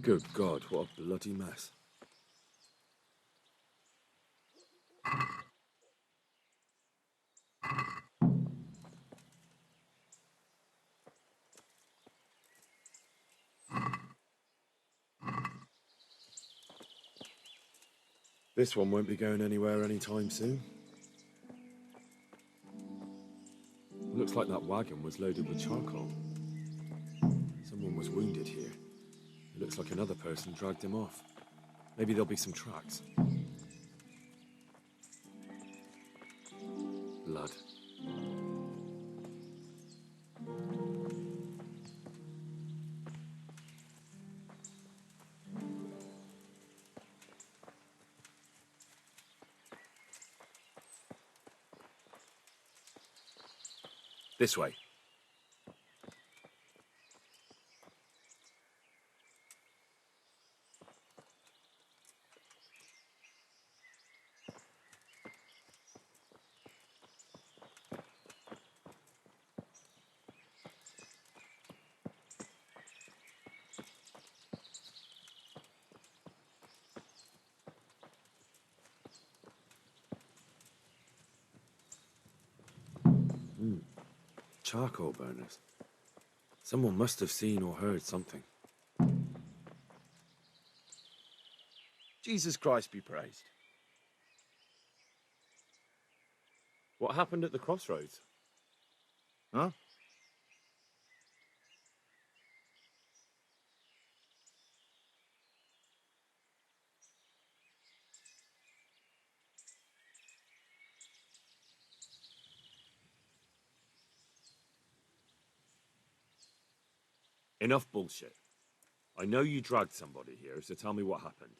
Good God, what a bloody mess. This one won't be going anywhere anytime soon. Looks like that wagon was loaded with charcoal. Someone was wounded here. It looks like another person dragged him off. Maybe there'll be some tracks. Blood. This way. Charcoal burners. Someone must have seen or heard something. Jesus Christ be praised. What happened at the crossroads? Huh? Enough bullshit. I know you dragged somebody here, so tell me what happened.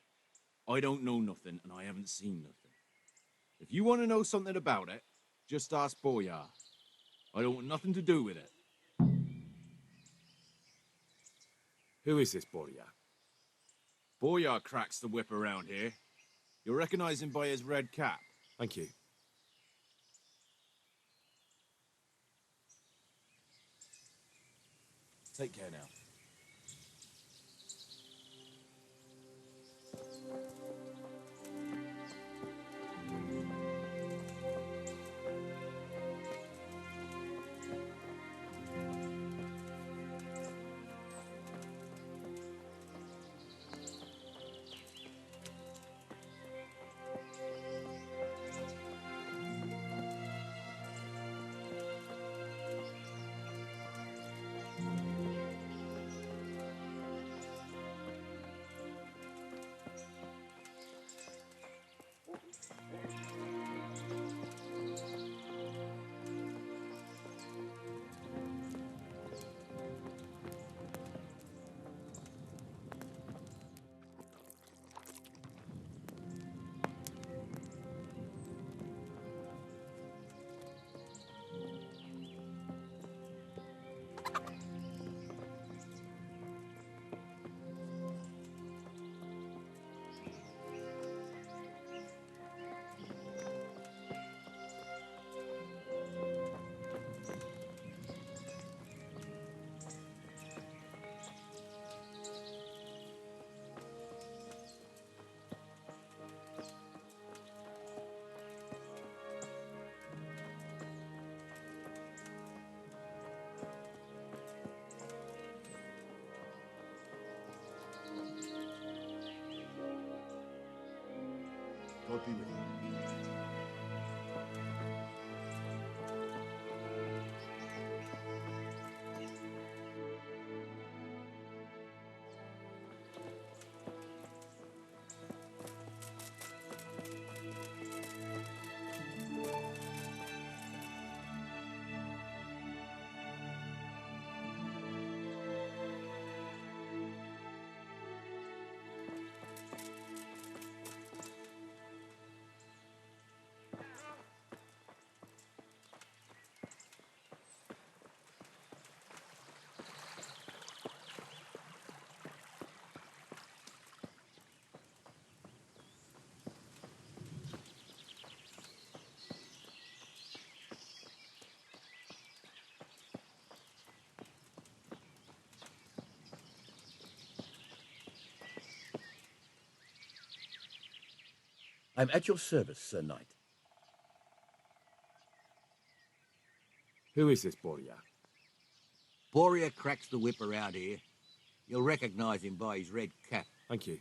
I don't know nothing, and I haven't seen nothing. If you want to know something about it, just ask Boyar. I don't want nothing to do with it. Who is this Boria? Boyar cracks the whip around here. You'll recognize him by his red cap. Thank you. Take care now. God be with you. I'm at your service, Sir Knight. Who is this Borya? Borya cracks the whip around here. You'll recognize him by his red cap. Thank you.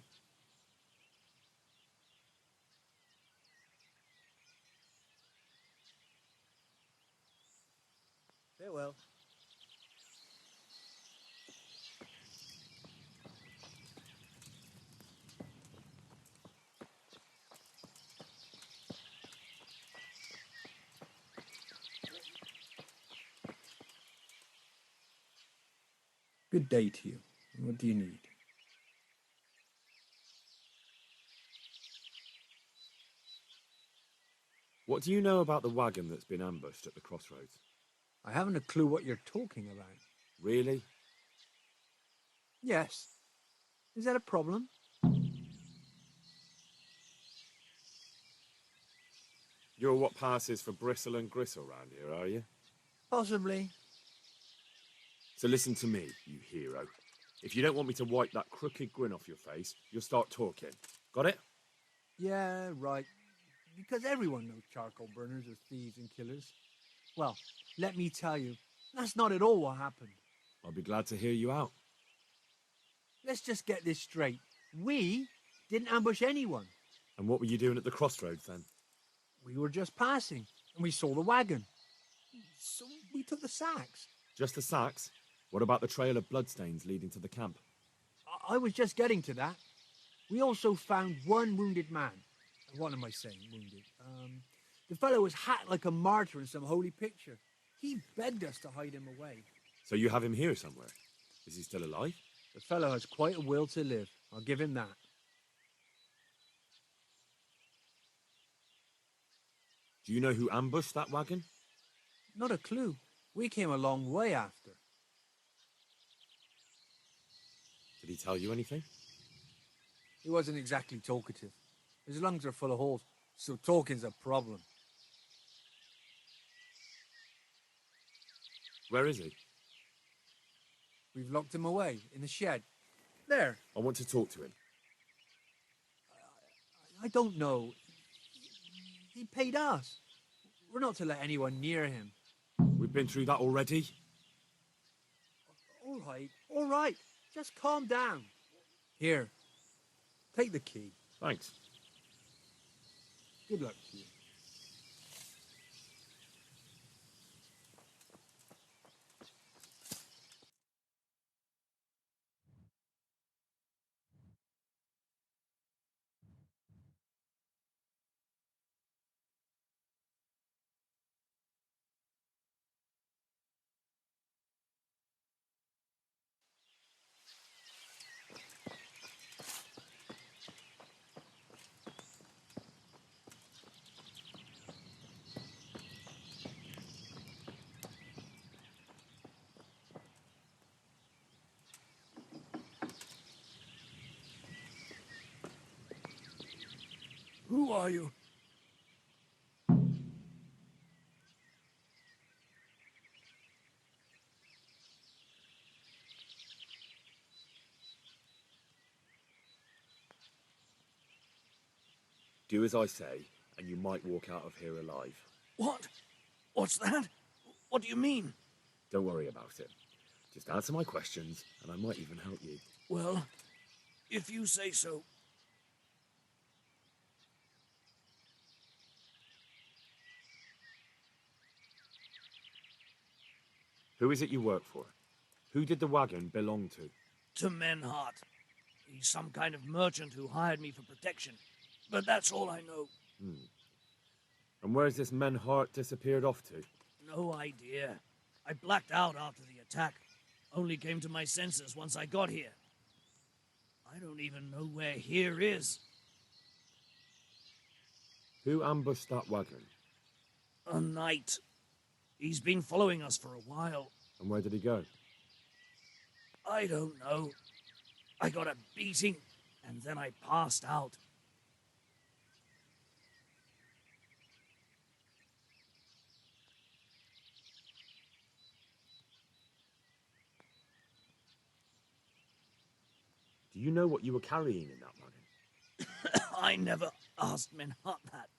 Farewell. Good day to you. What do you need? What do you know about the wagon that's been ambushed at the crossroads? I haven't a clue what you're talking about. Really? Yes. Is that a problem? You're what passes for bristle and gristle round here, are you? Possibly. So listen to me, you hero. If you don't want me to wipe that crooked grin off your face, you'll start talking. Got it? Yeah, right. Because everyone knows charcoal burners are thieves and killers. Well, let me tell you, that's not at all what happened. I'll be glad to hear you out. Let's just get this straight. We didn't ambush anyone. And what were you doing at the crossroads then? We were just passing, and we saw the wagon. So we took the sacks. Just the sacks? What about the trail of bloodstains leading to the camp? I was just getting to that. We also found one wounded man. What am I saying, wounded? The fellow was hacked like a martyr in some holy picture. He begged us to hide him away. So you have him here somewhere? Is he still alive? The fellow has quite a will to live. I'll give him that. Do you know who ambushed that wagon? Not a clue. We came a long way after. Did he tell you anything? He wasn't exactly talkative. His lungs are full of holes, so talking's a problem. Where is he? We've locked him away in the shed. There. I want to talk to him. I don't know. He paid us. We're not to let anyone near him. We've been through that already. All right. Just calm down. Here, take the key. Thanks. Good luck to you. Who are you? Do as I say, and you might walk out of here alive. What? What's that? What do you mean? Don't worry about it. Just answer my questions, and I might even help you. Well, if you say so. Who is it you work for? Who did the wagon belong to? To Menhart. He's some kind of merchant who hired me for protection. But that's all I know. And where's this Menhart disappeared off to? No idea. I blacked out after the attack. Only came to my senses once I got here. I don't even know where here is. Who ambushed that wagon? A knight. He's been following us for a while. And where did he go? I don't know. I got a beating, and then I passed out. Do you know what you were carrying in that wagon? I never asked Menhart that.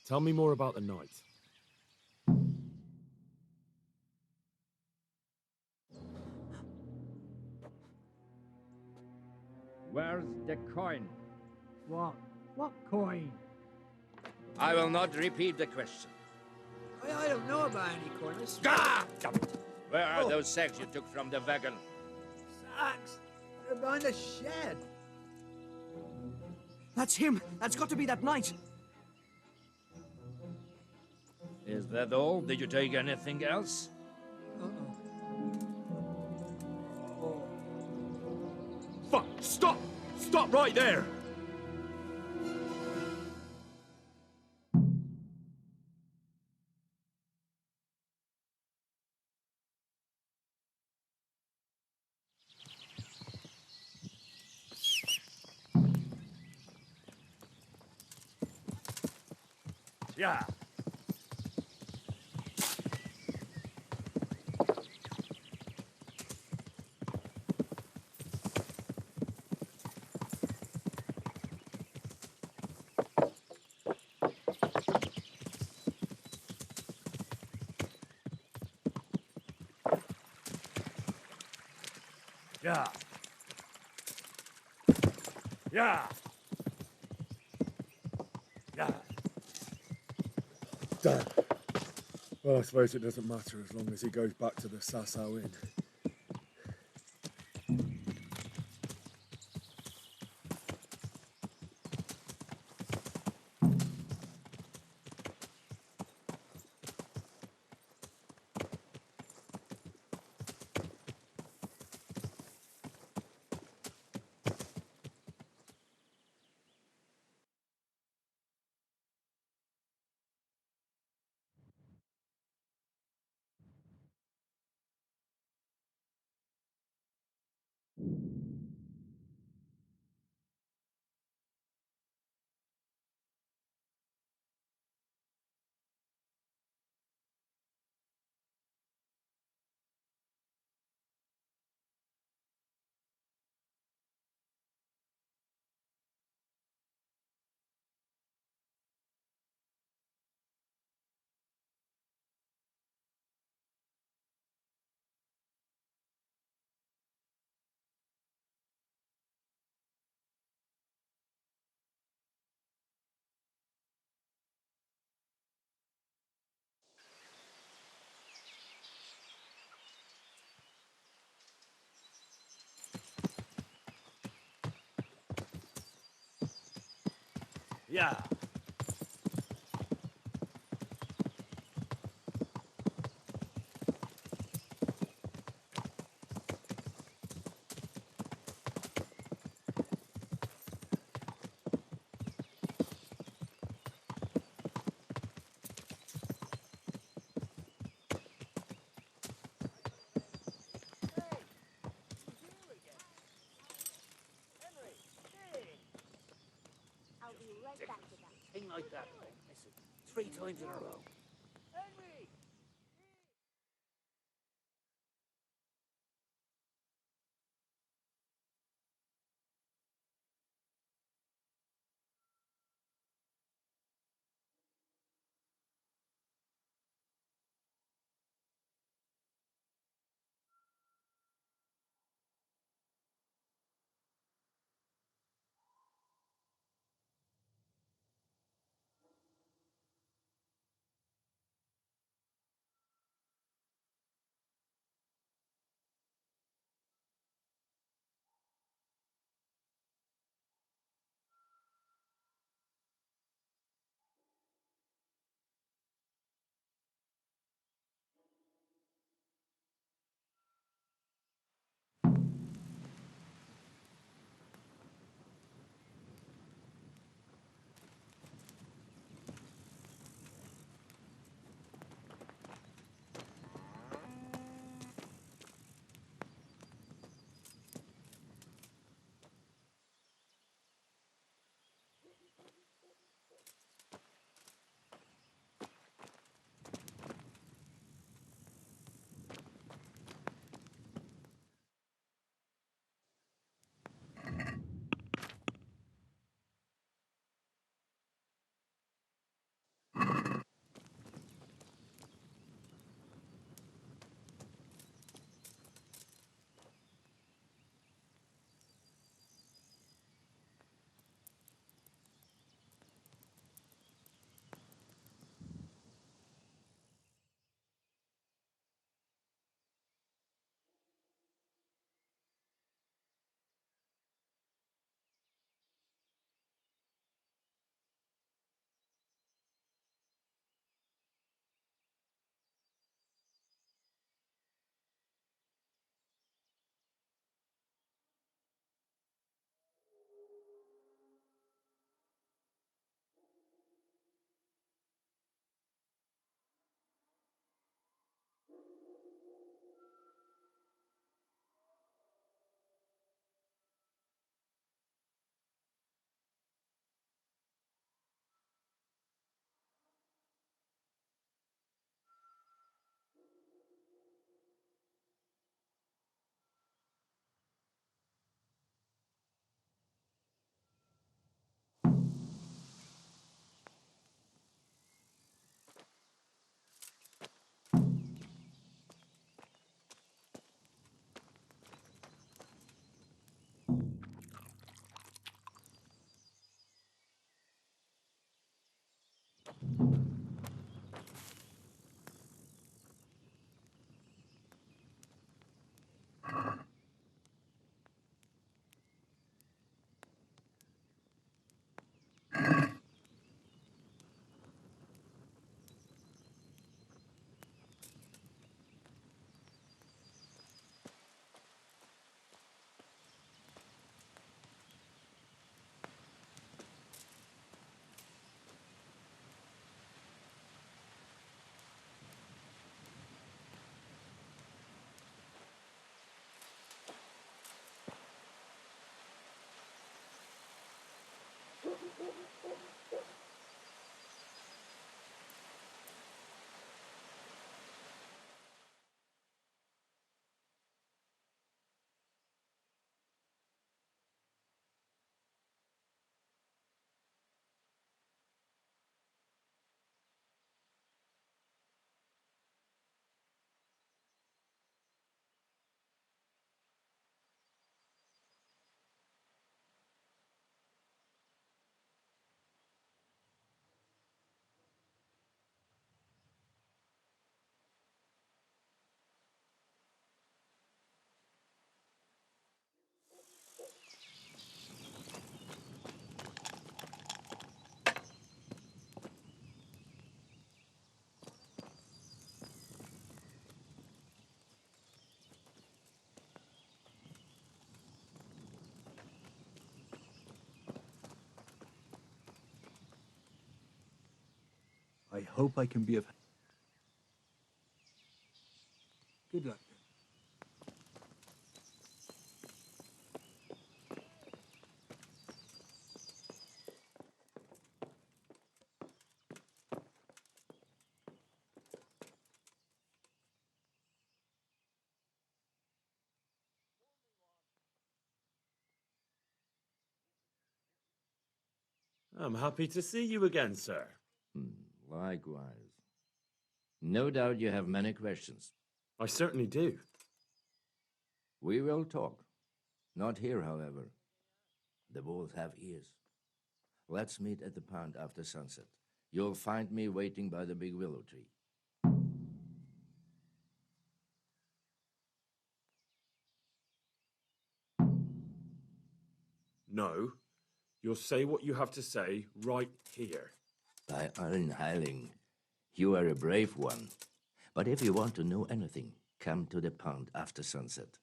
Tell me more about the night. Where's the coin? What? What coin? I will not repeat the question. I don't know about any coin. I swear. Ah! Damn it. Where are those sacks you took from the wagon? Sacks! They're behind the shed. That's him. That's got to be that knight. Is that all? Did you take anything else? Fuck! Stop! Stop right there! Yeah. Yeah. Yeah. Yeah. Damn. Well, I suppose it doesn't matter as long as he goes back to the Sasau Inn. Yeah. I'll be right back with that. Thing like that. Listen, 3 times in a row. I hope I can be of... Good luck. I'm happy to see you again, sir. Likewise. No doubt you have many questions. I certainly do. We will talk. Not here, however. The wolves have ears. Let's meet at the pond after sunset. You'll find me waiting by the big willow tree. No. You'll say what you have to say right here. By Allen Heiling, you are a brave one. But if you want to know anything, come to the pond after sunset.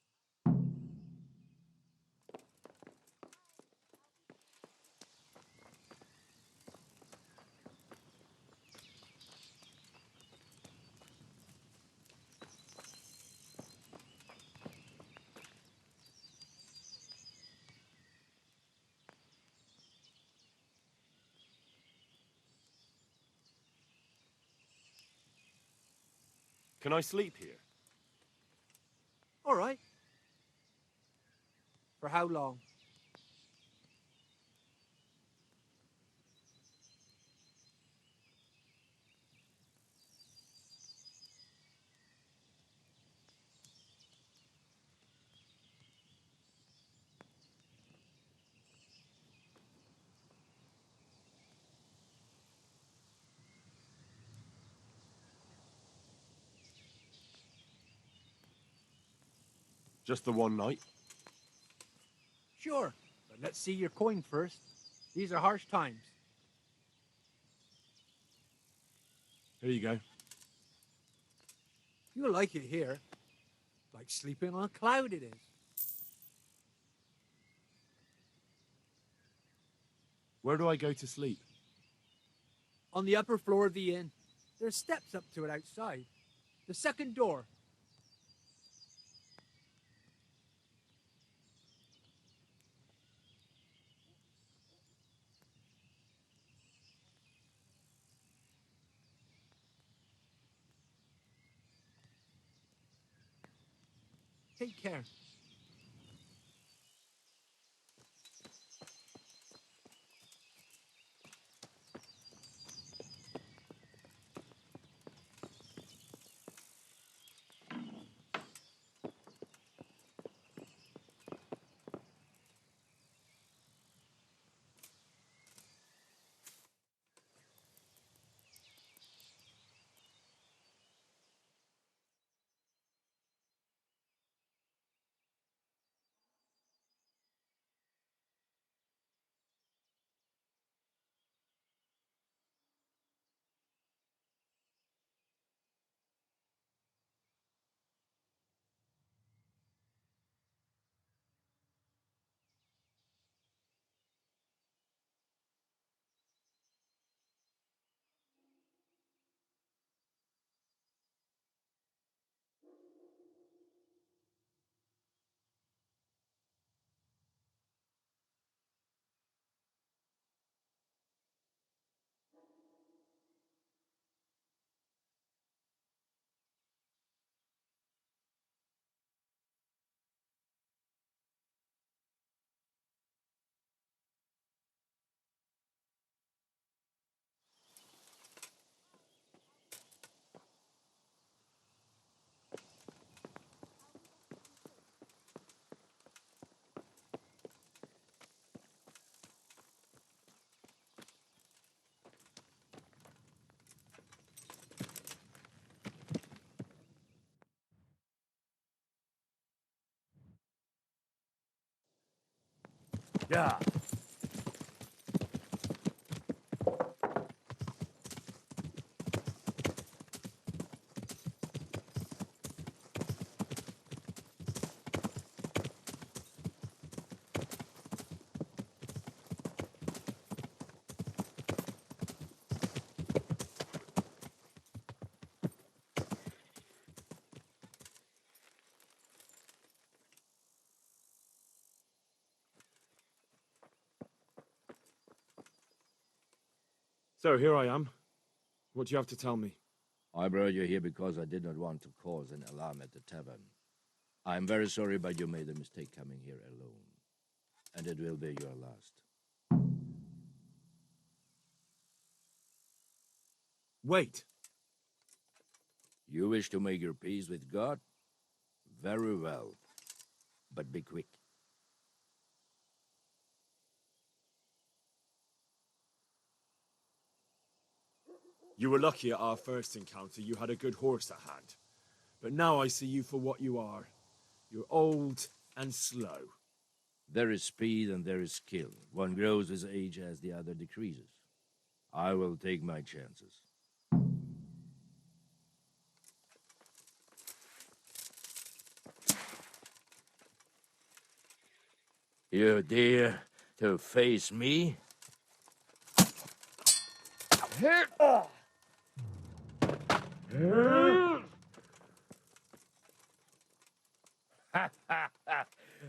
Can I sleep here? All right. For how long? Just the one night? Sure, but let's see your coin first. These are harsh times. Here you go. You'll like it here. Like sleeping on a cloud it is. Where do I go to sleep? On the upper floor of the inn. There's steps up to it outside. The second door. Take care. Yeah. So here I am. What do you have to tell me? I brought you here because I did not want to cause an alarm at the tavern. I'm very sorry, but you made a mistake coming here alone. And it will be your last. Wait. You wish to make your peace with God? Very well. But be quick. You were lucky at our first encounter you had a good horse at hand. But now I see you for what you are. You're old and slow. There is speed and there is skill. One grows with age as the other decreases. I will take my chances. You dare to face me?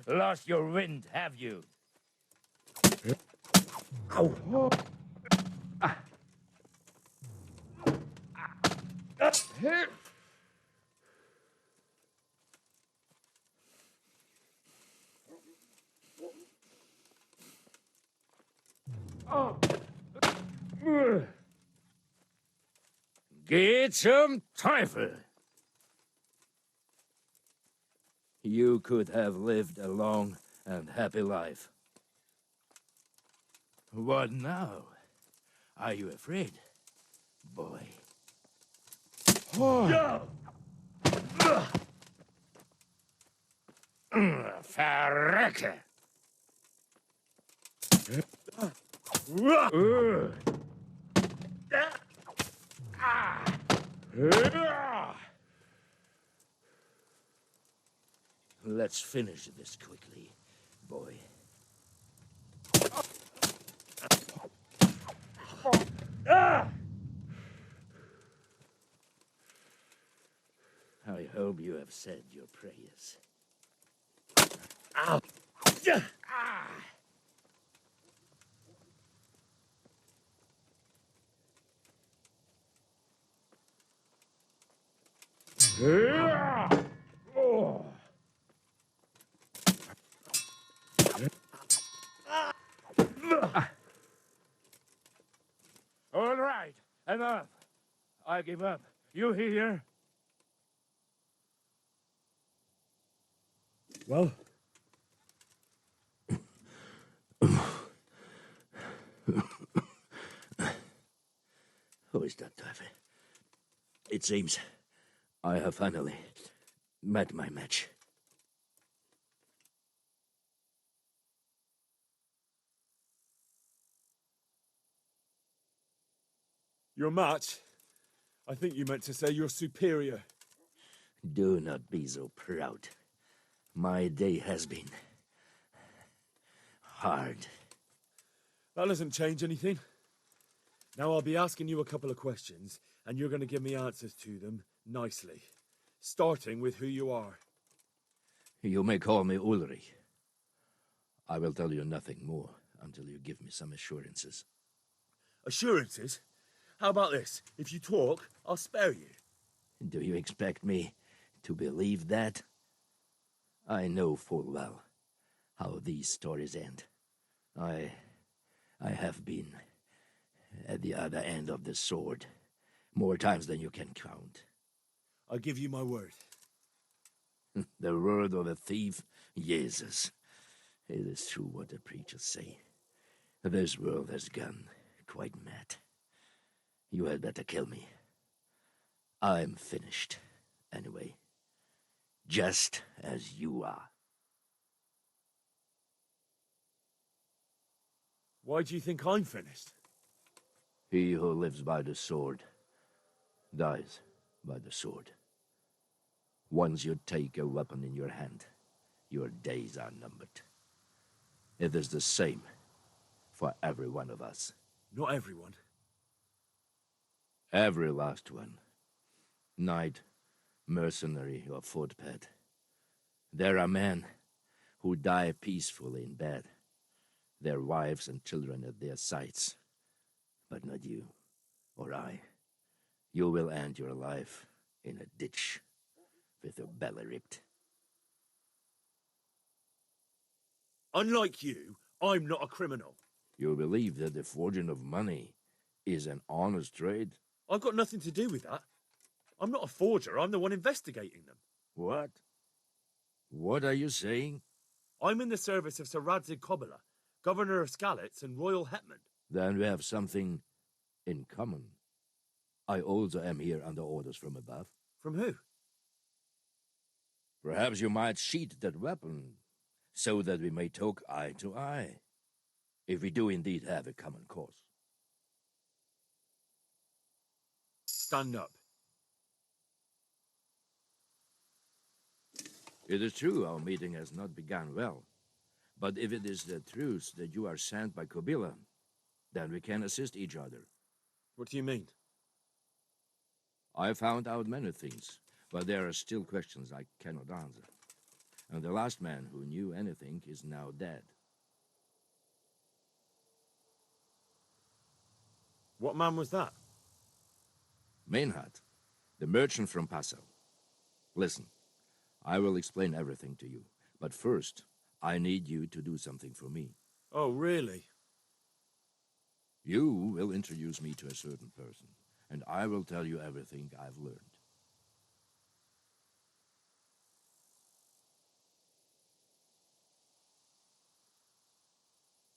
Lost your wind, have you? Get some Teufel! You could have lived a long and happy life. What now? Are you afraid, boy? Verrecke! Let's finish this quickly, boy. I hope you have said your prayers. All right, enough. I give up. You hear? Well? Who is that, Teufel? It seems I have finally met my match. Your match? I think you meant to say you're superior. Do not be so proud. My day has been hard. That doesn't change anything. Now I'll be asking you a couple of questions, and you're going to give me answers to them nicely. Starting with who you are. You may call me Ulrich. I will tell you nothing more until you give me some assurances. Assurances? How about this? If you talk, I'll spare you. Do you expect me to believe that? I know full well how these stories end. I have been at the other end of the sword more times than you can count. I give you my word. The word of a thief? Jesus. It is true what the preachers say. This world has gone quite mad. You had better kill me. I'm finished, anyway. Just as you are. Why do you think I'm finished? He who lives by the sword dies by the sword. Once you take a weapon in your hand, your days are numbered. It is the same for every one of us. Not everyone. Every last one. Knight, mercenary, or footpad. There are men who die peacefully in bed, their wives and children at their sides. But not you. you will end your life in a ditch with your belly ripped. Unlike you, I'm not a criminal. You believe that the forging of money is an honest trade? I've got nothing to do with that. I'm not a forger, I'm the one investigating them. What? What are you saying? I'm in the service of Sir Radzig Kobyla, Governor of Skalitz and Royal Hetman. Then we have something in common. I also am here under orders from above. From who? Perhaps you might sheath that weapon, so that we may talk eye to eye, if we do indeed have a common cause. Stand up. It is true our meeting has not begun well, but if it is the truth that you are sent by Kobyla, then we can assist each other. What do you mean? I found out many things, but there are still questions I cannot answer. And the last man who knew anything is now dead. What man was that? Mainhard, the merchant from Passau. Listen, I will explain everything to you, but first, I need you to do something for me. Oh, really? You will introduce me to a certain person, and I will tell you everything I've learned.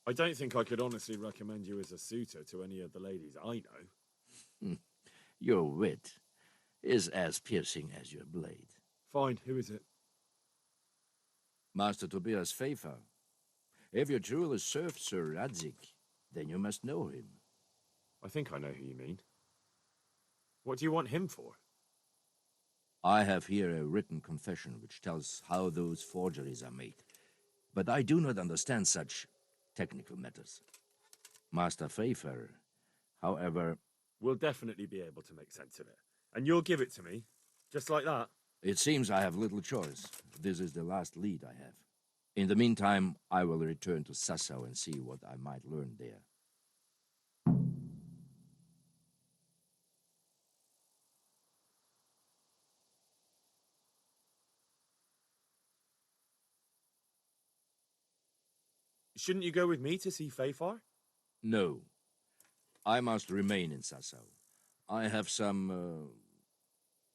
I don't think I could honestly recommend you as a suitor to any of the ladies I know. Your wit is as piercing as your blade. Fine, who is it? Master Tobias Pfeiffer. If you truly serve Sir Radzig, then you must know him. I think I know who you mean. What do you want him for? I have here a written confession which tells how those forgeries are made, but I do not understand such technical matters. Master Pfeiffer, however... We'll definitely be able to make sense of it. And you'll give it to me, just like that. It seems I have little choice. This is the last lead I have. In the meantime, I will return to Sassau and see what I might learn there. Shouldn't you go with me to see Pfeiffer? No. I must remain in Sassau. I have some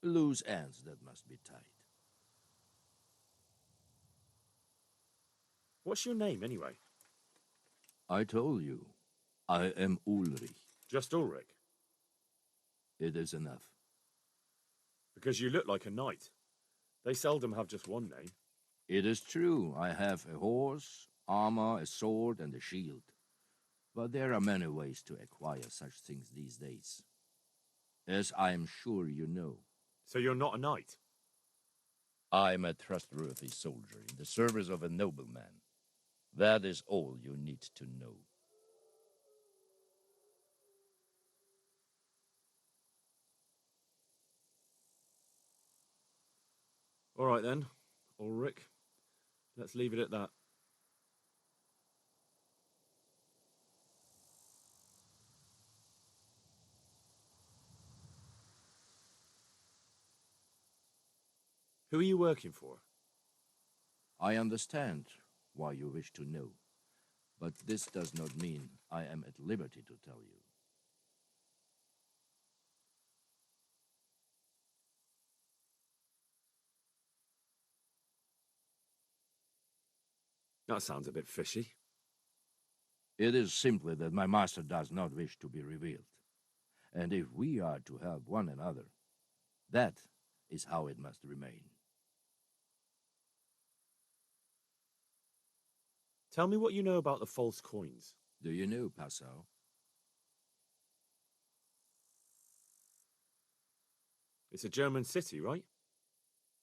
loose ends that must be tied. What's your name, anyway? I told you. I am Ulrich. Just Ulrich? It is enough. Because you look like a knight. They seldom have just one name. It is true. I have a horse, armor, a sword, and a shield. But there are many ways to acquire such things these days. As I am sure you know. So you're not a knight? I am a trustworthy soldier in the service of a nobleman. That is all you need to know. All right then, Ulrich. Let's leave it at that. Who are you working for? I understand why you wish to know, but this does not mean I am at liberty to tell you. That sounds a bit fishy. It is simply that my master does not wish to be revealed. And if we are to help one another, that is how it must remain. Tell me what you know about the false coins. Do you know Passau? It's a German city, right?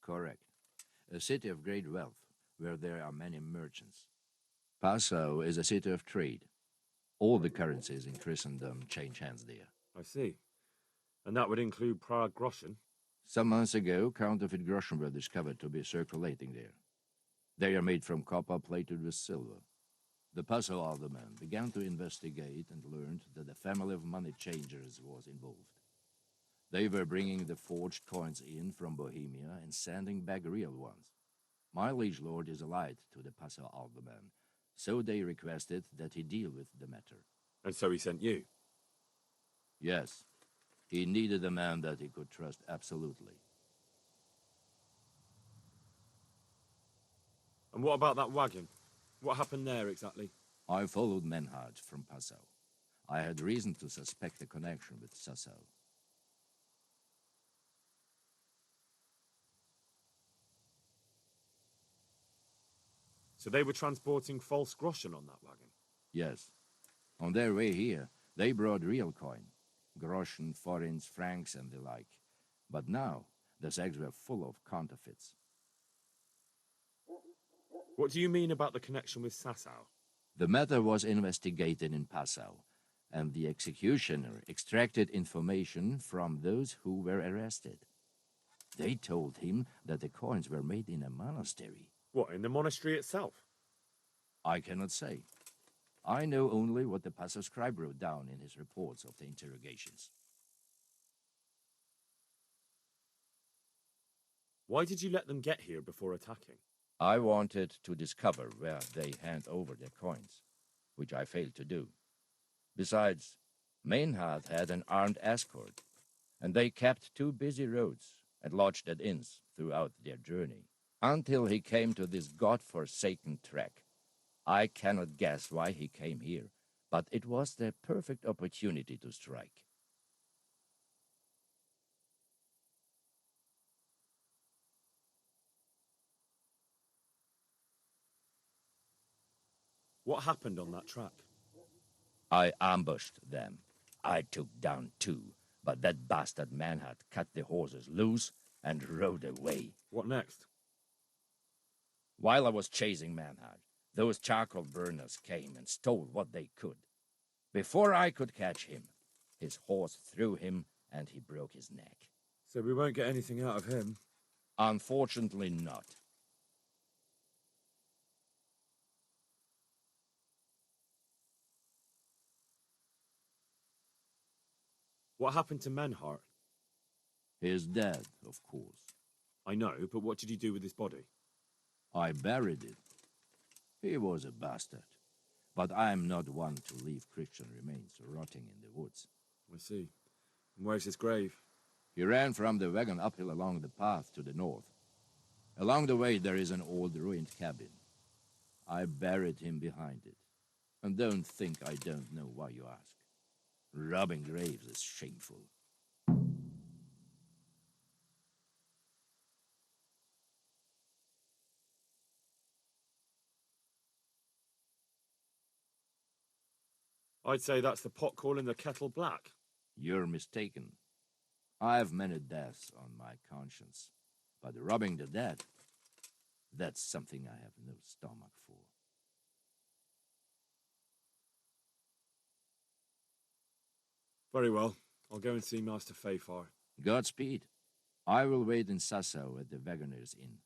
Correct. A city of great wealth, where there are many merchants. Passau is a city of trade. All the currencies in Christendom change hands there. I see. And that would include Prague groschen? Some months ago, counterfeit groschen were discovered to be circulating there. They are made from copper plated with silver. The Paso alderman began to investigate and learned that a family of money changers was involved. They were bringing the forged coins in from Bohemia and sending back real ones. My liege lord is allied to the Paso alderman, so they requested that he deal with the matter. And so he sent you? Yes, he needed a man that he could trust absolutely. And what about that wagon? What happened there exactly? I followed Menhard from Paso. I had reason to suspect a connection with Sasso. So they were transporting false groschen on that wagon? Yes. On their way here, they brought real coin. Groschen, forints, francs, and the like. But now, the sacks were full of counterfeits. What do you mean about the connection with Sasau? The matter was investigated in Passau, and the executioner extracted information from those who were arrested. They told him that the coins were made in a monastery. What, in the monastery itself? I cannot say. I know only what the Passau scribe wrote down in his reports of the interrogations. Why did you let them get here before attacking? I wanted to discover where they hand over their coins, which I failed to do. Besides, Maynard had an armed escort, and they kept two busy roads and lodged at inns throughout their journey, until he came to this god-forsaken track. I cannot guess why he came here, but it was the perfect opportunity to strike. What happened on that track? I ambushed them. I took down two, but that bastard man had cut the horses loose and rode away. What next? While I was chasing Manhard, those charcoal burners came and stole what they could. Before I could catch him, his horse threw him and he broke his neck. So we won't get anything out of him? Unfortunately not. What happened to Menhart? He is dead, of course. I know, but what did you do with his body? I buried it. He was a bastard. But I am not one to leave Christian remains rotting in the woods. I see. And where's his grave? He ran from the wagon uphill along the path to the north. Along the way there is an old ruined cabin. I buried him behind it. And don't think I don't know why you ask. Robbing graves is shameful. I'd say that's the pot calling the kettle black. You're mistaken. I have many deaths on my conscience. But robbing the dead, that's something I have no stomach for. Very well. I'll go and see Master Fayfar. Godspeed. I will wait in Sasso at the Wagoner's Inn.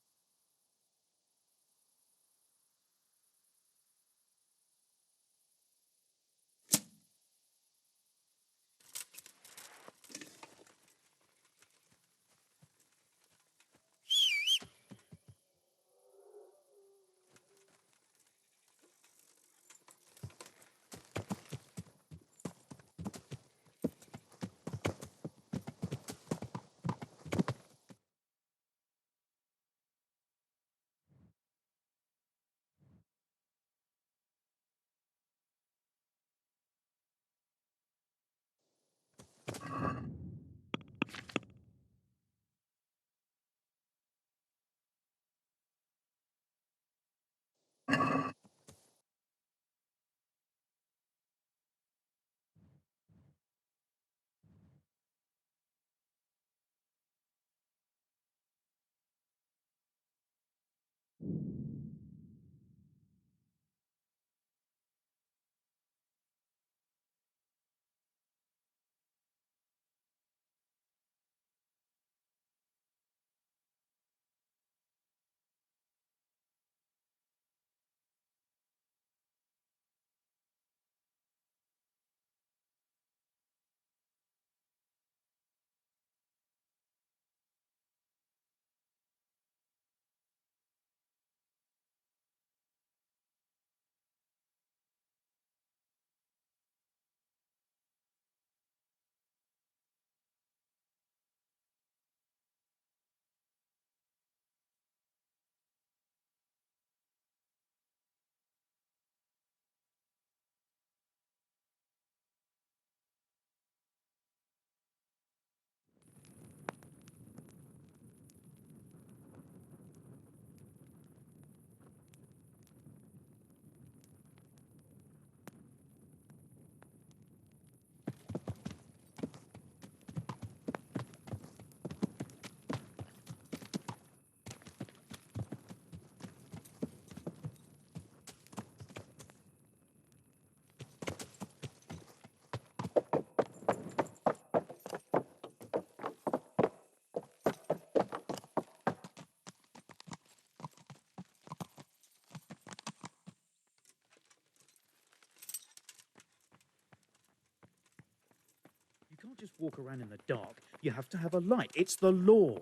walk around in the dark. You have to have a light. It's the law.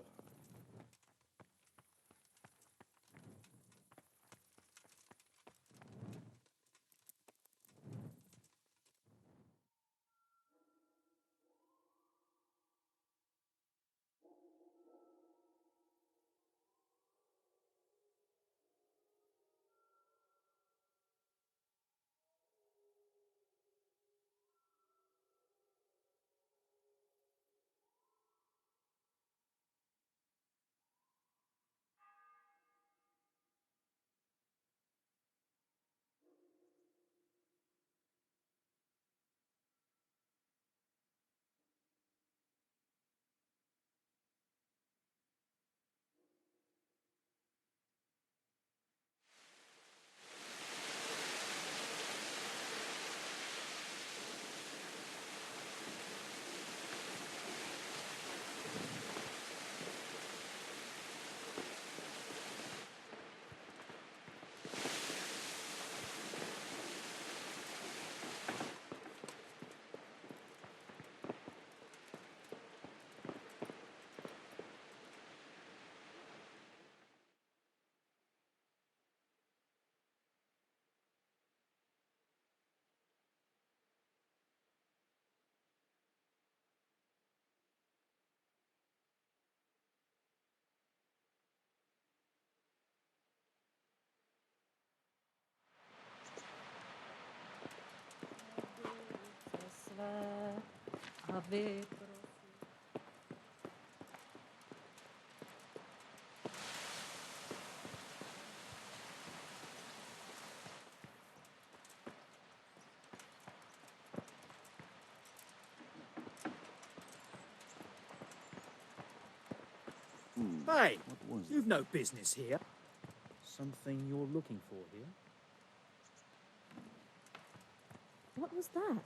Hey, you've no business here. Something you're looking for here? What was that?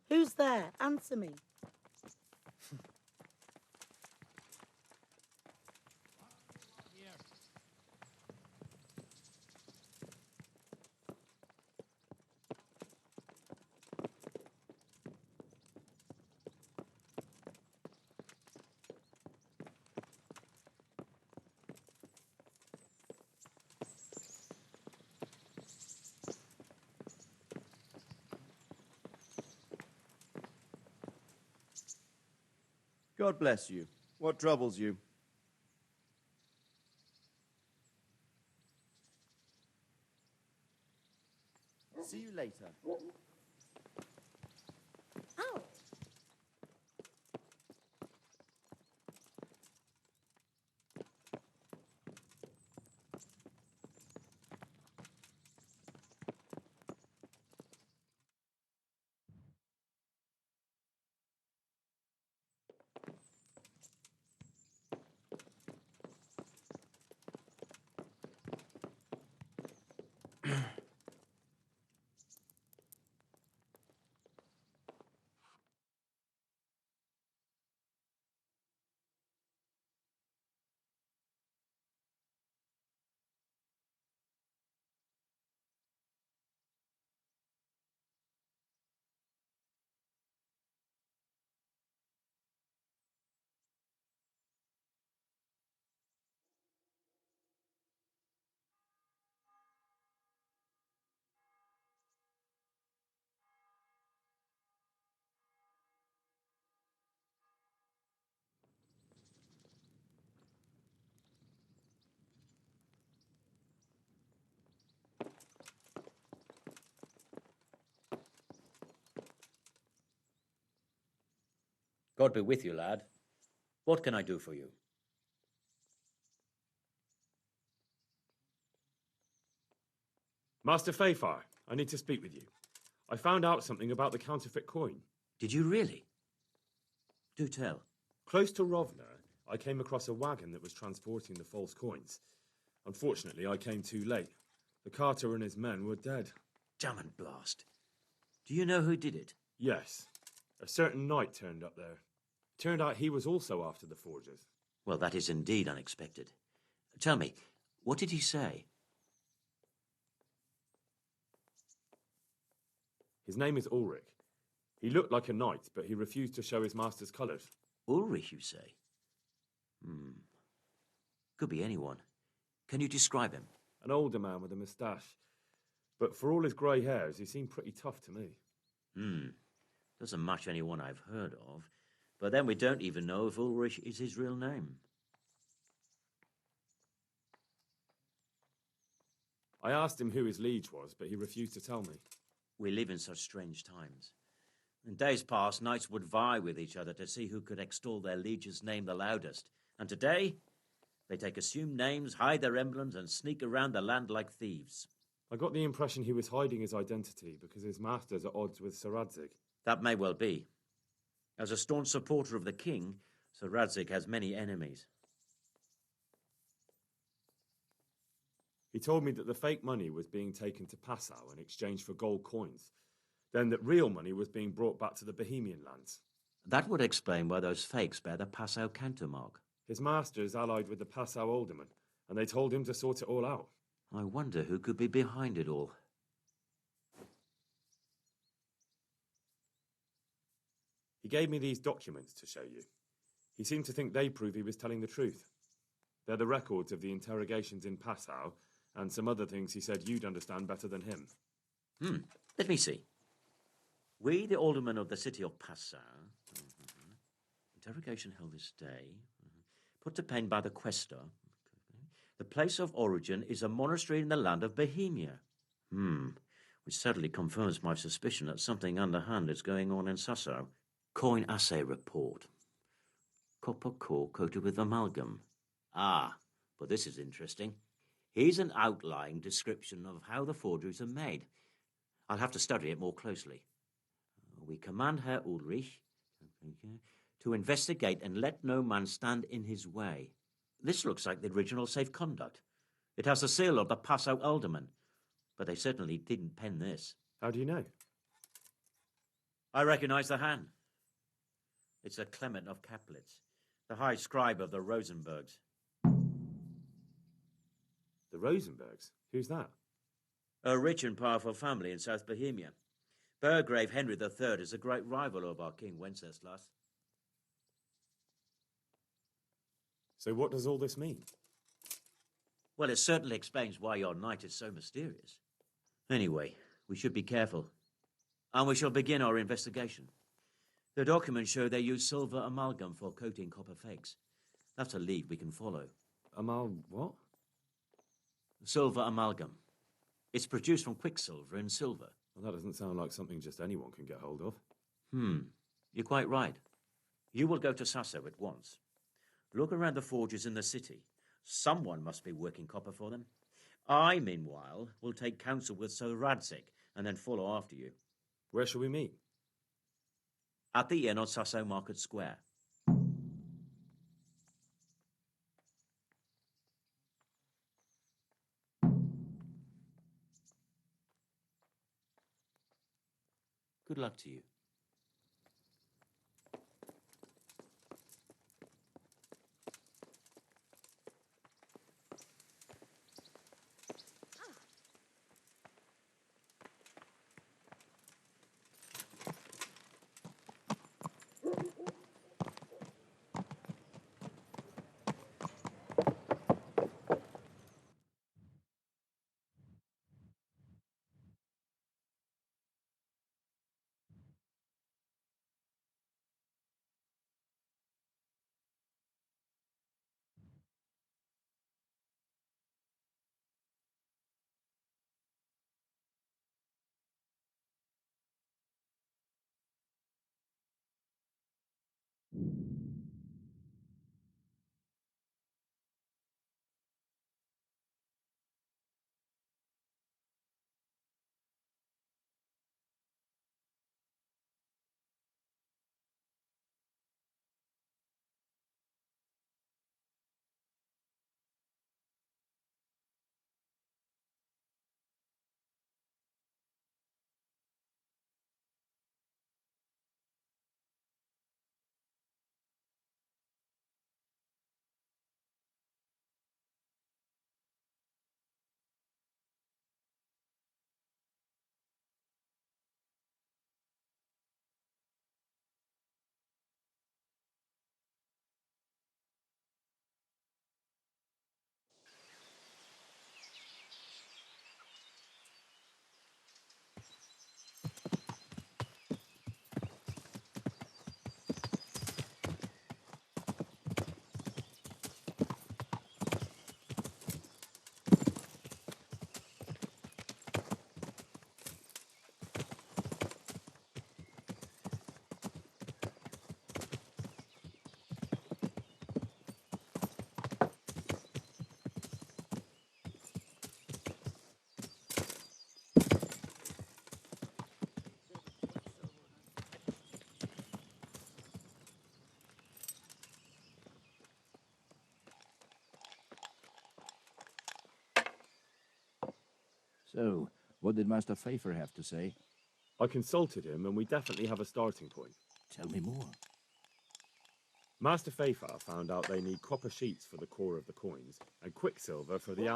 Who's there? Answer me. God bless you. What troubles you? See you later. Ow! God be with you, lad. What can I do for you? Master Fayfar, I need to speak with you. I found out something about the counterfeit coin. Did you really? Do tell. Close to Rovna, I came across a wagon that was transporting the false coins. Unfortunately, I came too late. The carter and his men were dead. Damn and blast. Do you know who did it? Yes. A certain knight turned up there. Turned out he was also after the forgers. Well, that is indeed unexpected. Tell me, what did he say? His name is Ulrich. He looked like a knight, but he refused to show his master's colours. Ulrich, you say? Could be anyone. Can you describe him? An older man with a moustache. But for all his grey hairs, he seemed pretty tough to me. Doesn't match anyone I've heard of. But then we don't even know if Ulrich is his real name. I asked him who his liege was, but he refused to tell me. We live in such strange times. In days past, knights would vie with each other to see who could extol their liege's name the loudest. And today, they take assumed names, hide their emblems, and sneak around the land like thieves. I got the impression he was hiding his identity because his master's at odds with Sir Radzig. That may well be. As a staunch supporter of the king, Sir Radzig has many enemies. He told me that the fake money was being taken to Passau in exchange for gold coins, then that real money was being brought back to the Bohemian lands. That would explain why those fakes bear the Passau countermark. His master is allied with the Passau alderman, and they told him to sort it all out. I wonder who could be behind it all. He gave me these documents to show you. He seemed to think they prove he was telling the truth. They're the records of the interrogations in Passau, and some other things he said you'd understand better than him. Let me see. We, the aldermen of the city of Passau. Interrogation held this day. Put to pen by the questor. The place of origin is a monastery in the land of Bohemia. Which certainly confirms my suspicion that something underhand is going on in Sasso. Coin assay report. Copper core coated with amalgam. But this is interesting. Here's an outline description of how the forgeries are made. I'll have to study it more closely. We command Herr Ulrich to investigate and let no man stand in his way. This looks like the original safe conduct. It has the seal of the Passau alderman, but they certainly didn't pen this. How do you know? I recognize the hand. It's a Clement of Caplitz, the high scribe of the Rosenbergs. The Rosenbergs? Who's that? A rich and powerful family in South Bohemia. Burgrave Henry III is a great rival of our King Wenceslas. So what does all this mean? Well, it certainly explains why your knight is so mysterious. Anyway, we should be careful. And we shall begin our investigation. The documents show they use silver amalgam for coating copper fakes. That's a lead we can follow. What? Silver amalgam. It's produced from quicksilver and silver. Well, that doesn't sound like something just anyone can get hold of. You're quite right. You will go to Sasso at once. Look around the forges in the city. Someone must be working copper for them. I, meanwhile, will take counsel with Sir Radzig and then follow after you. Where shall we meet? At the inn on Sasso Market Square. Good luck to you. So, what did Master Pfeiffer have to say? I consulted him, and we definitely have a starting point. Tell me more. Master Pfeiffer found out they need copper sheets for the core of the coins, and quicksilver for the the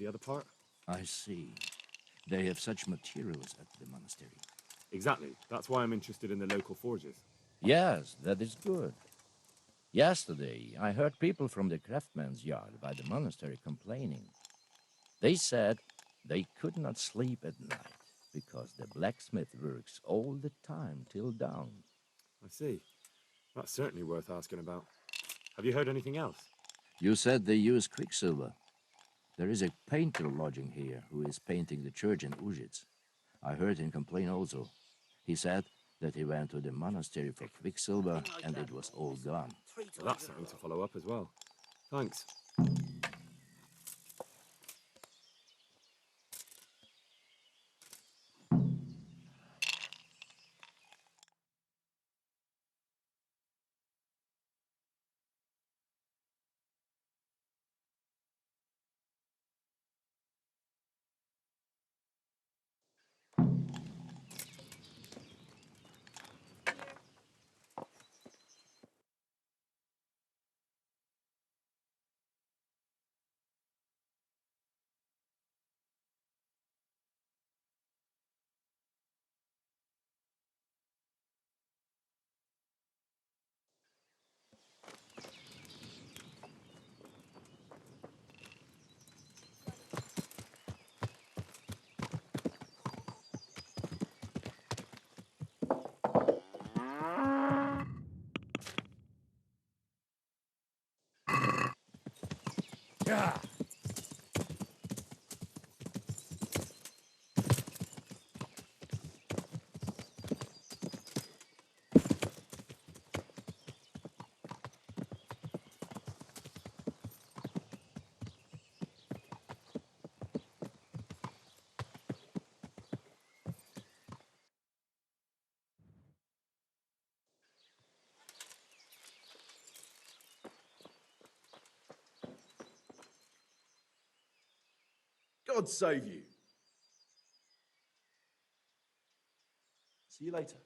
other part? I see. They have such materials at the monastery. Exactly. That's why I'm interested in the local forges. Yes, that is good. Yesterday, I heard people from the craftsman's yard by the monastery complaining. They said they could not sleep at night because the blacksmith works all the time till dawn. I see. That's certainly worth asking about. Have you heard anything else? You said they use quicksilver. There is a painter lodging here who is painting the church in Ujits. I heard him complain also. He said that he went to the monastery for quicksilver and it was all gone. Well, that's something to follow up as well. Thanks. Yeah. God save you. See you later.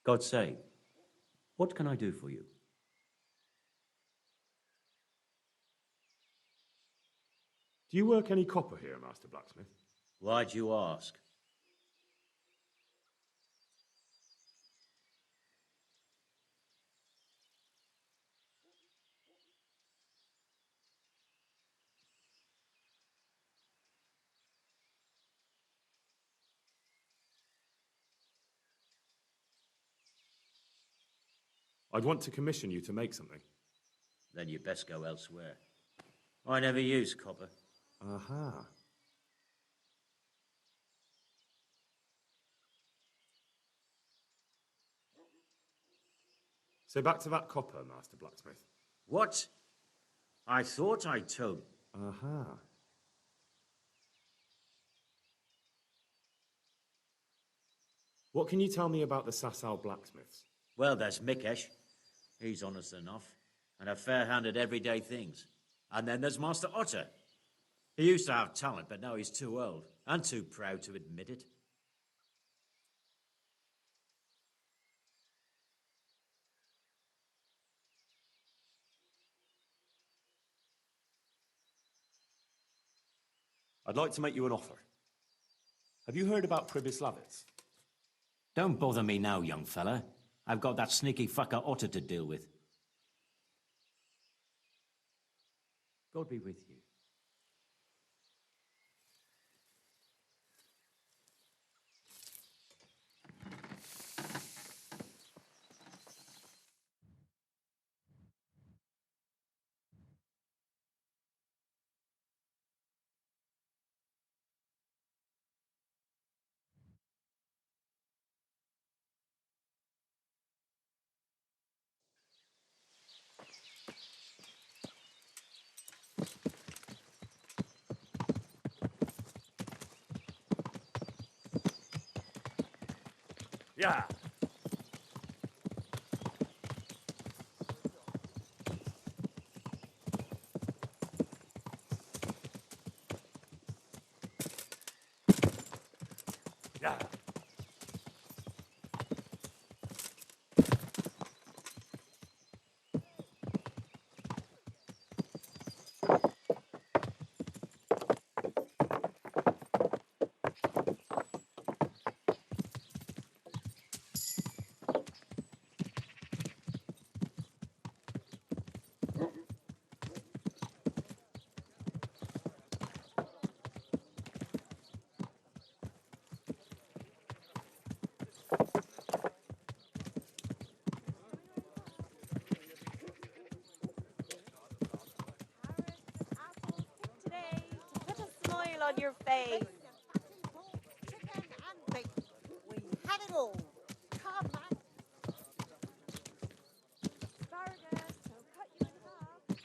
God save. What can I do for you? Do you work any copper here, Master Blacksmith? Why'd you ask? I'd want to commission you to make something. Then you'd best go elsewhere. I never use copper. Aha. So back to that copper, Master Blacksmith. What? I thought I told... Aha. What can you tell me about the Sasau blacksmiths? Well, there's Mikesh. He's honest enough, and a fair hand at everyday things. And then there's Master Otter. He used to have talent, but now he's too old, and too proud to admit it. I'd like to make you an offer. Have you heard about Pribyslavitz? Don't bother me now, young fella. I've got that sneaky fucker Otter to deal with. God be with you. Yeah. Today, to put a smile on your face. Chicken and bacon. We have it all. Come on. Asparagus, so cut you in half.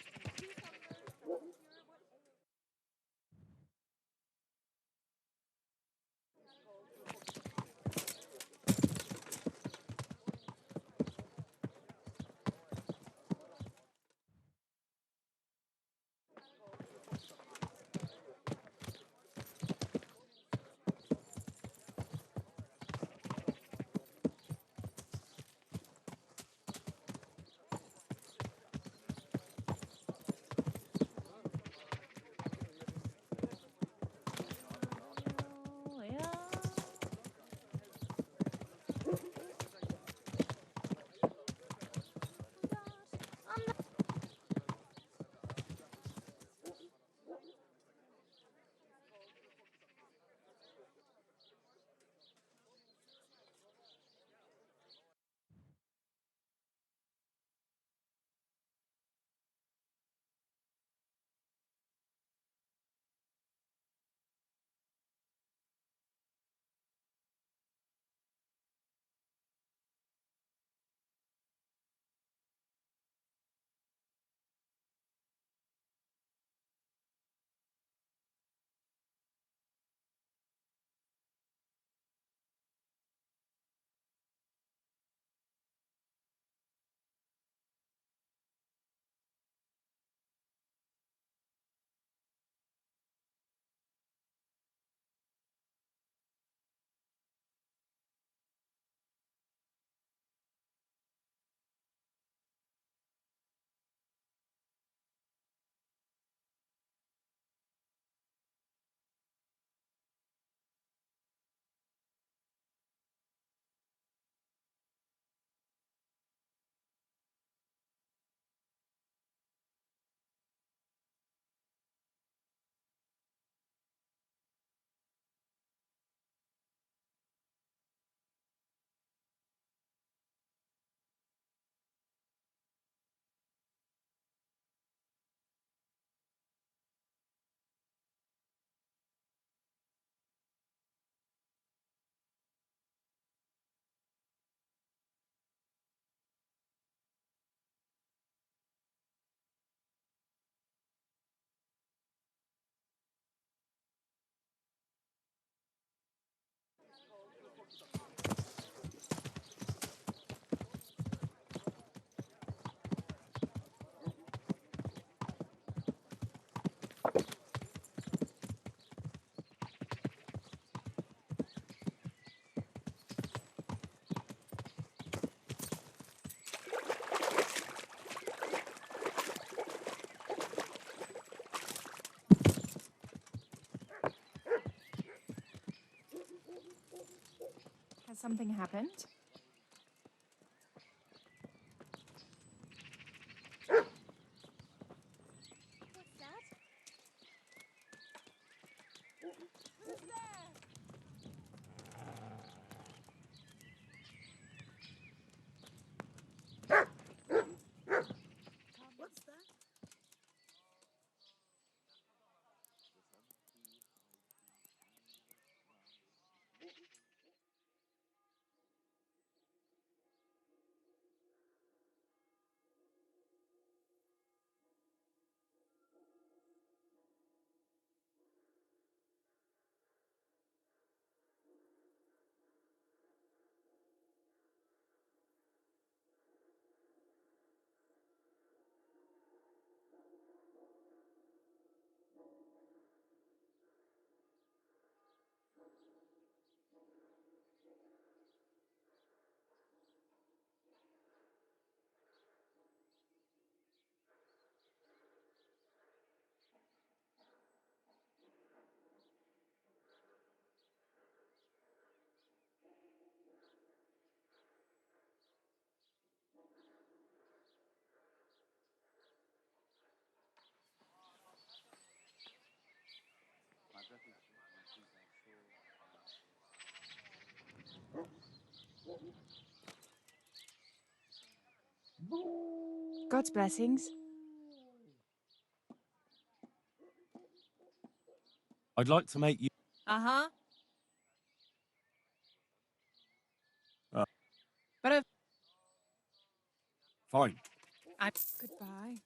Cucumbers. Has something happened? What's that? Who's there? What's that? God's blessings. I'd like to make you... Uh-huh. Uh, But fine. Goodbye.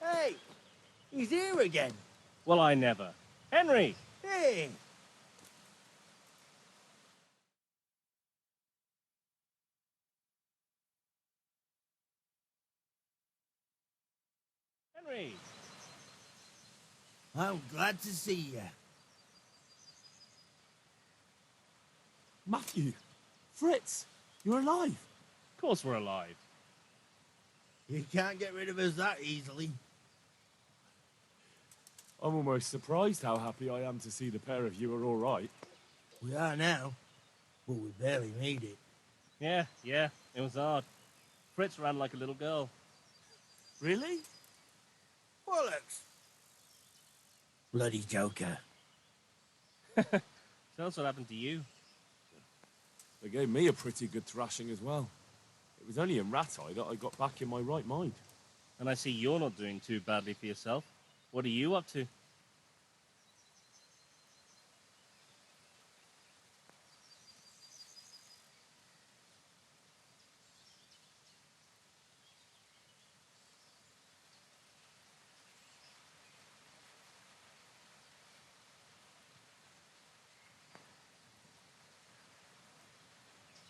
Hey! He's here again. Well, I never. Henry! Hey! Henry! I'm glad to see you. Matthew! Fritz! You're alive! Of course we're alive. You can't get rid of us that easily. I'm almost surprised how happy I am to see the pair of you are all right. We are now, but we barely made it. Yeah, it was hard. Fritz ran like a little girl. Really? Bollocks! Bloody Joker. Tell us what happened to you. They gave me a pretty good thrashing as well. It was only in Rat-Eye that I got back in my right mind. And I see you're not doing too badly for yourself. What are you up to?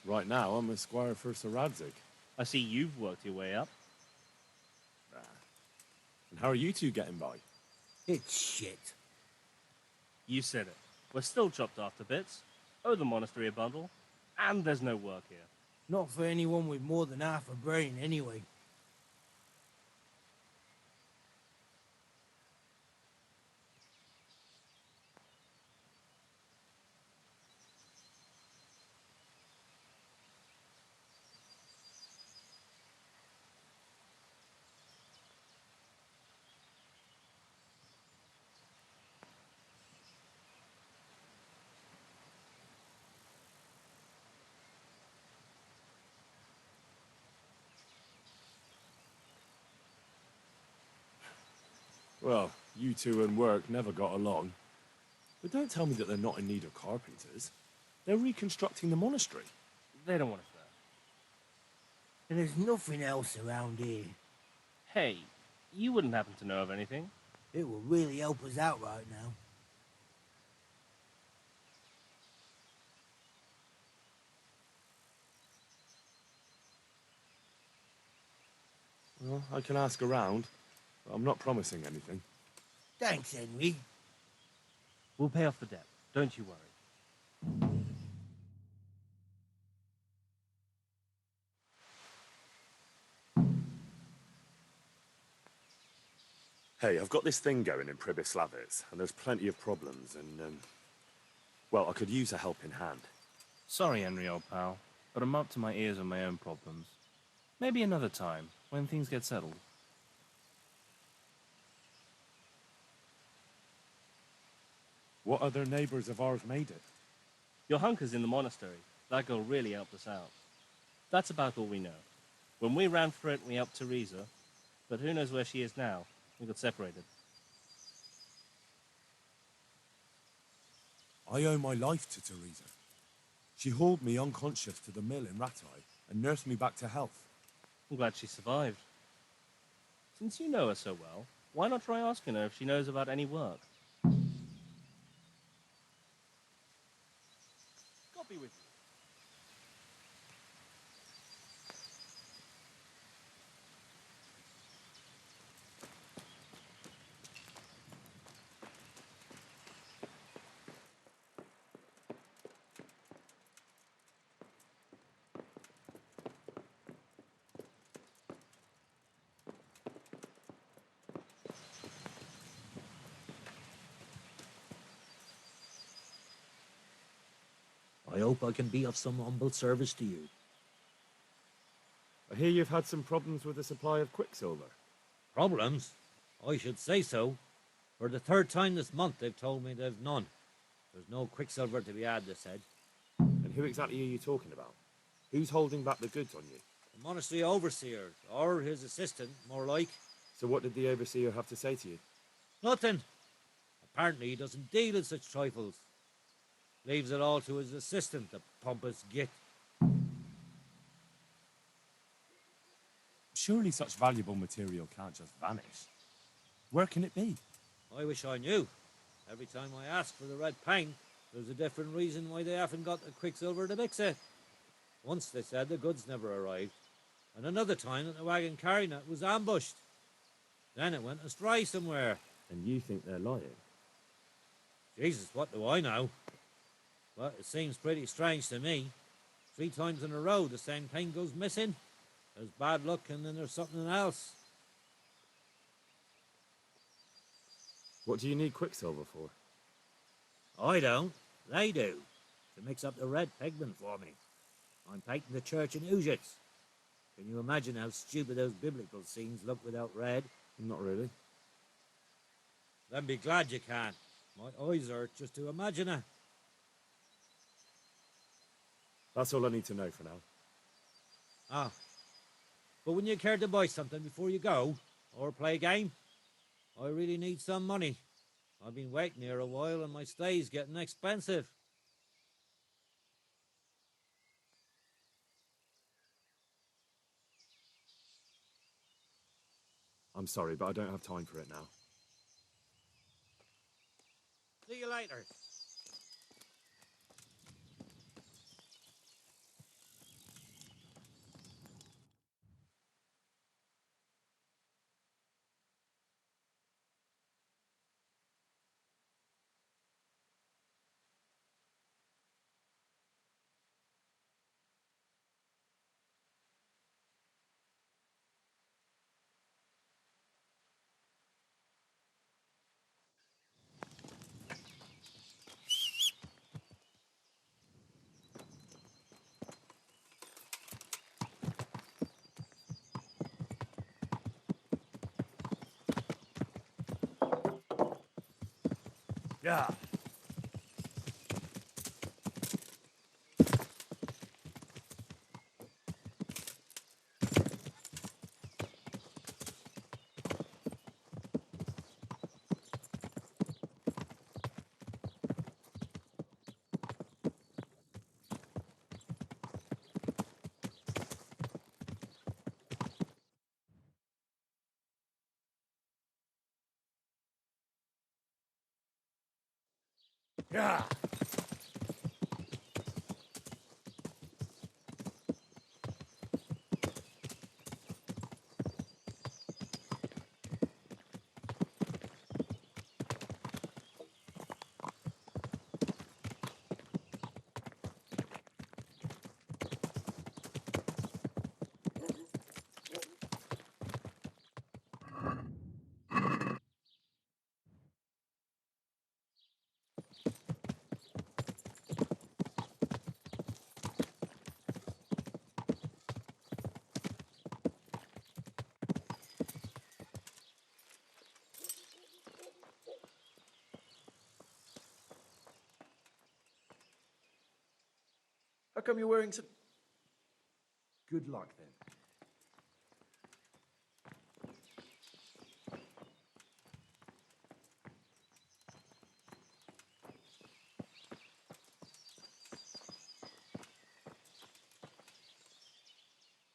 Right now, I'm a squire for Sir Radzig. I see you've worked your way up. And how are you two getting by? It's shit. You said it. We're still chopped off to bits. Owe the monastery a bundle. And there's no work here. Not for anyone with more than half a brain, anyway. Well, you two and work never got along. But don't tell me that they're not in need of carpenters. They're reconstructing the monastery. They don't want us there. And there's nothing else around here. Hey, you wouldn't happen to know of anything? It will really help us out right now. Well, I can ask around, but I'm not promising anything. Thanks, Henry. We'll pay off the debt. Don't you worry. Hey, I've got this thing going in Pribyslavitz, and there's plenty of problems, and, well, I could use a helping hand. Sorry, Henry, old pal, but I'm up to my ears on my own problems. Maybe another time, when things get settled. What other neighbours of ours made it? Your hunker's in the monastery. That girl really helped us out. That's about all we know. When we ran for it, we helped Teresa, but who knows where she is now? We got separated. I owe my life to Teresa. She hauled me unconscious to the mill in Ratai and nursed me back to health. I'm glad she survived. Since you know her so well, why not try asking her if she knows about any work? Copy with you. I hope I can be of some humble service to you. I hear you've had some problems with the supply of quicksilver. Problems? I should say so. For the third time this month, they've told me there's none. There's no quicksilver to be had, they said. And who exactly are you talking about? Who's holding back the goods on you? The monastery overseer, or his assistant, more like. So what did the overseer have to say to you? Nothing. Apparently he doesn't deal in such trifles. Leaves it all to his assistant, the pompous git. Surely such valuable material can't just vanish. Where can it be? I wish I knew. Every time I ask for the red paint, there's a different reason why they haven't got the quicksilver to mix it. Once they said the goods never arrived, and another time that the wagon carrying it was ambushed. Then it went astray somewhere. And you think they're lying? Jesus, what do I know? But it seems pretty strange to me. 3 times in a row the same thing goes missing. There's bad luck and then there's something else. What do you need quicksilver for? I don't. They do. To mix up the red pigment for me. I'm painting the church in Ujits. Can you imagine how stupid those biblical scenes look without red? Not really. Then be glad you can. My eyes hurt just to imagine it. That's all I need to know for now. Ah. But wouldn't you care to buy something before you go? Or play a game? I really need some money. I've been waiting here a while and my stay's getting expensive. I'm sorry, but I don't have time for it now. See you later. Yeah. Yeah. How come you're wearing some... Good luck, then.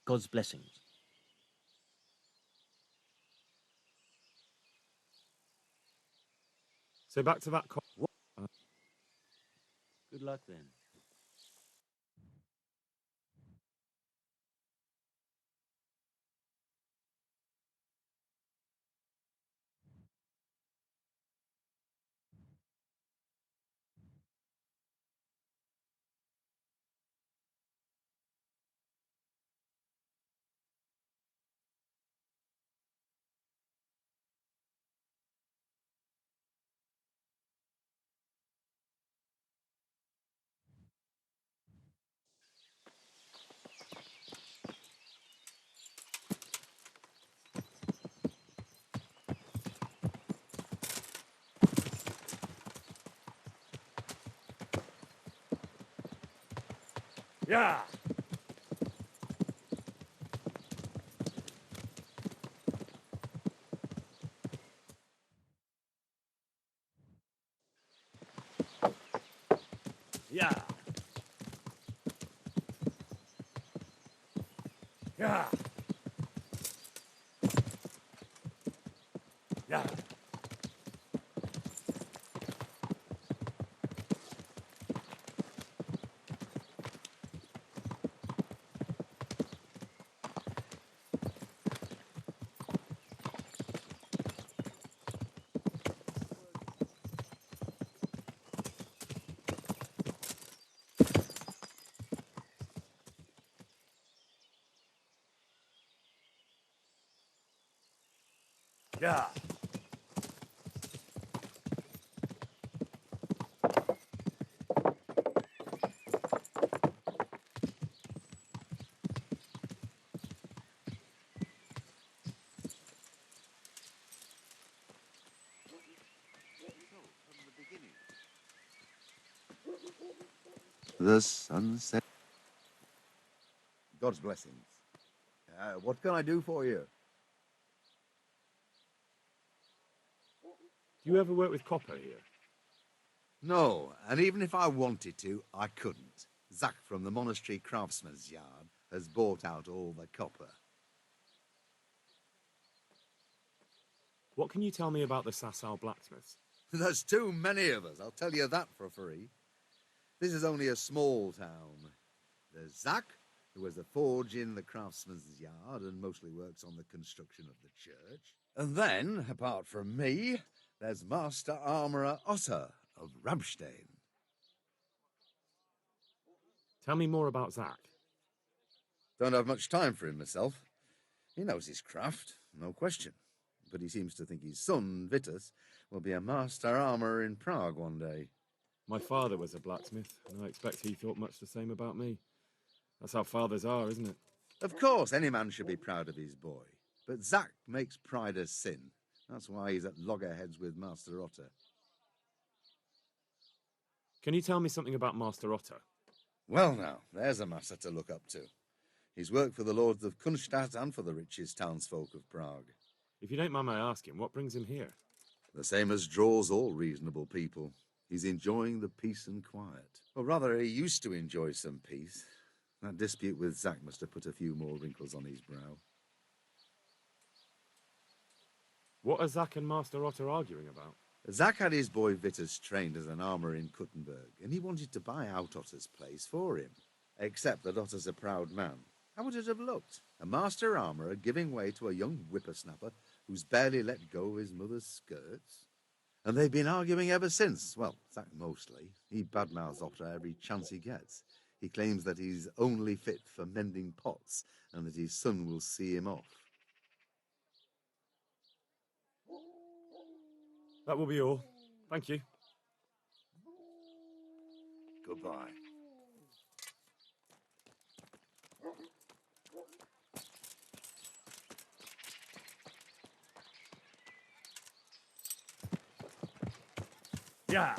God's blessings. So back to that. Good luck then. Yeah. Yeah. Yeah. Yeah. Yeah. The sunset. God's blessings. What can I do for you? Do you ever work with copper here? No, and even if I wanted to, I couldn't. Zach from the monastery craftsman's yard has bought out all the copper. What can you tell me about the Sasau blacksmiths? There's too many of us, I'll tell you that for free. This is only a small town. There's Zach, who has a forge in the craftsman's yard and mostly works on the construction of the church. And then, apart from me, there's Master Armourer Otter of Ramstein. Tell me more about Zach. Don't have much time for him myself. He knows his craft, no question. But he seems to think his son, Vitus, will be a master armourer in Prague one day. My father was a blacksmith, and I expect he thought much the same about me. That's how fathers are, isn't it? Of course, any man should be proud of his boy. But Zach makes pride a sin. That's why he's at loggerheads with Master Otter. Can you tell me something about Master Otter? Well now, there's a master to look up to. He's worked for the lords of Kunstadt and for the richest townsfolk of Prague. If you don't mind my asking, what brings him here? The same as draws all reasonable people. He's enjoying the peace and quiet. Or rather, he used to enjoy some peace. That dispute with Zach must have put a few more wrinkles on his brow. What are Zach and Master Otter arguing about? Zach had his boy Vitus trained as an armourer in Kuttenberg, and he wanted to buy out Otter's place for him. Except that Otter's a proud man. How would it have looked? A master armourer giving way to a young whippersnapper who's barely let go of his mother's skirts? And they've been arguing ever since. Well, Zach mostly. He badmouths Otter every chance he gets. He claims that he's only fit for mending pots and that his son will see him off. That will be all. Thank you. Goodbye. Yeah.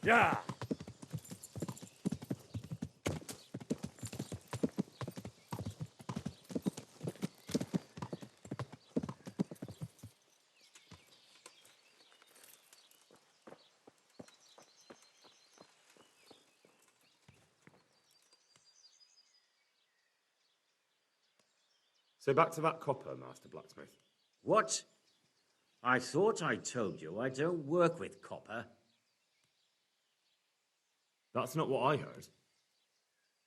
Yeah. So back to that copper, Master Blacksmith. What? I thought I told you I don't work with copper. That's not what I heard.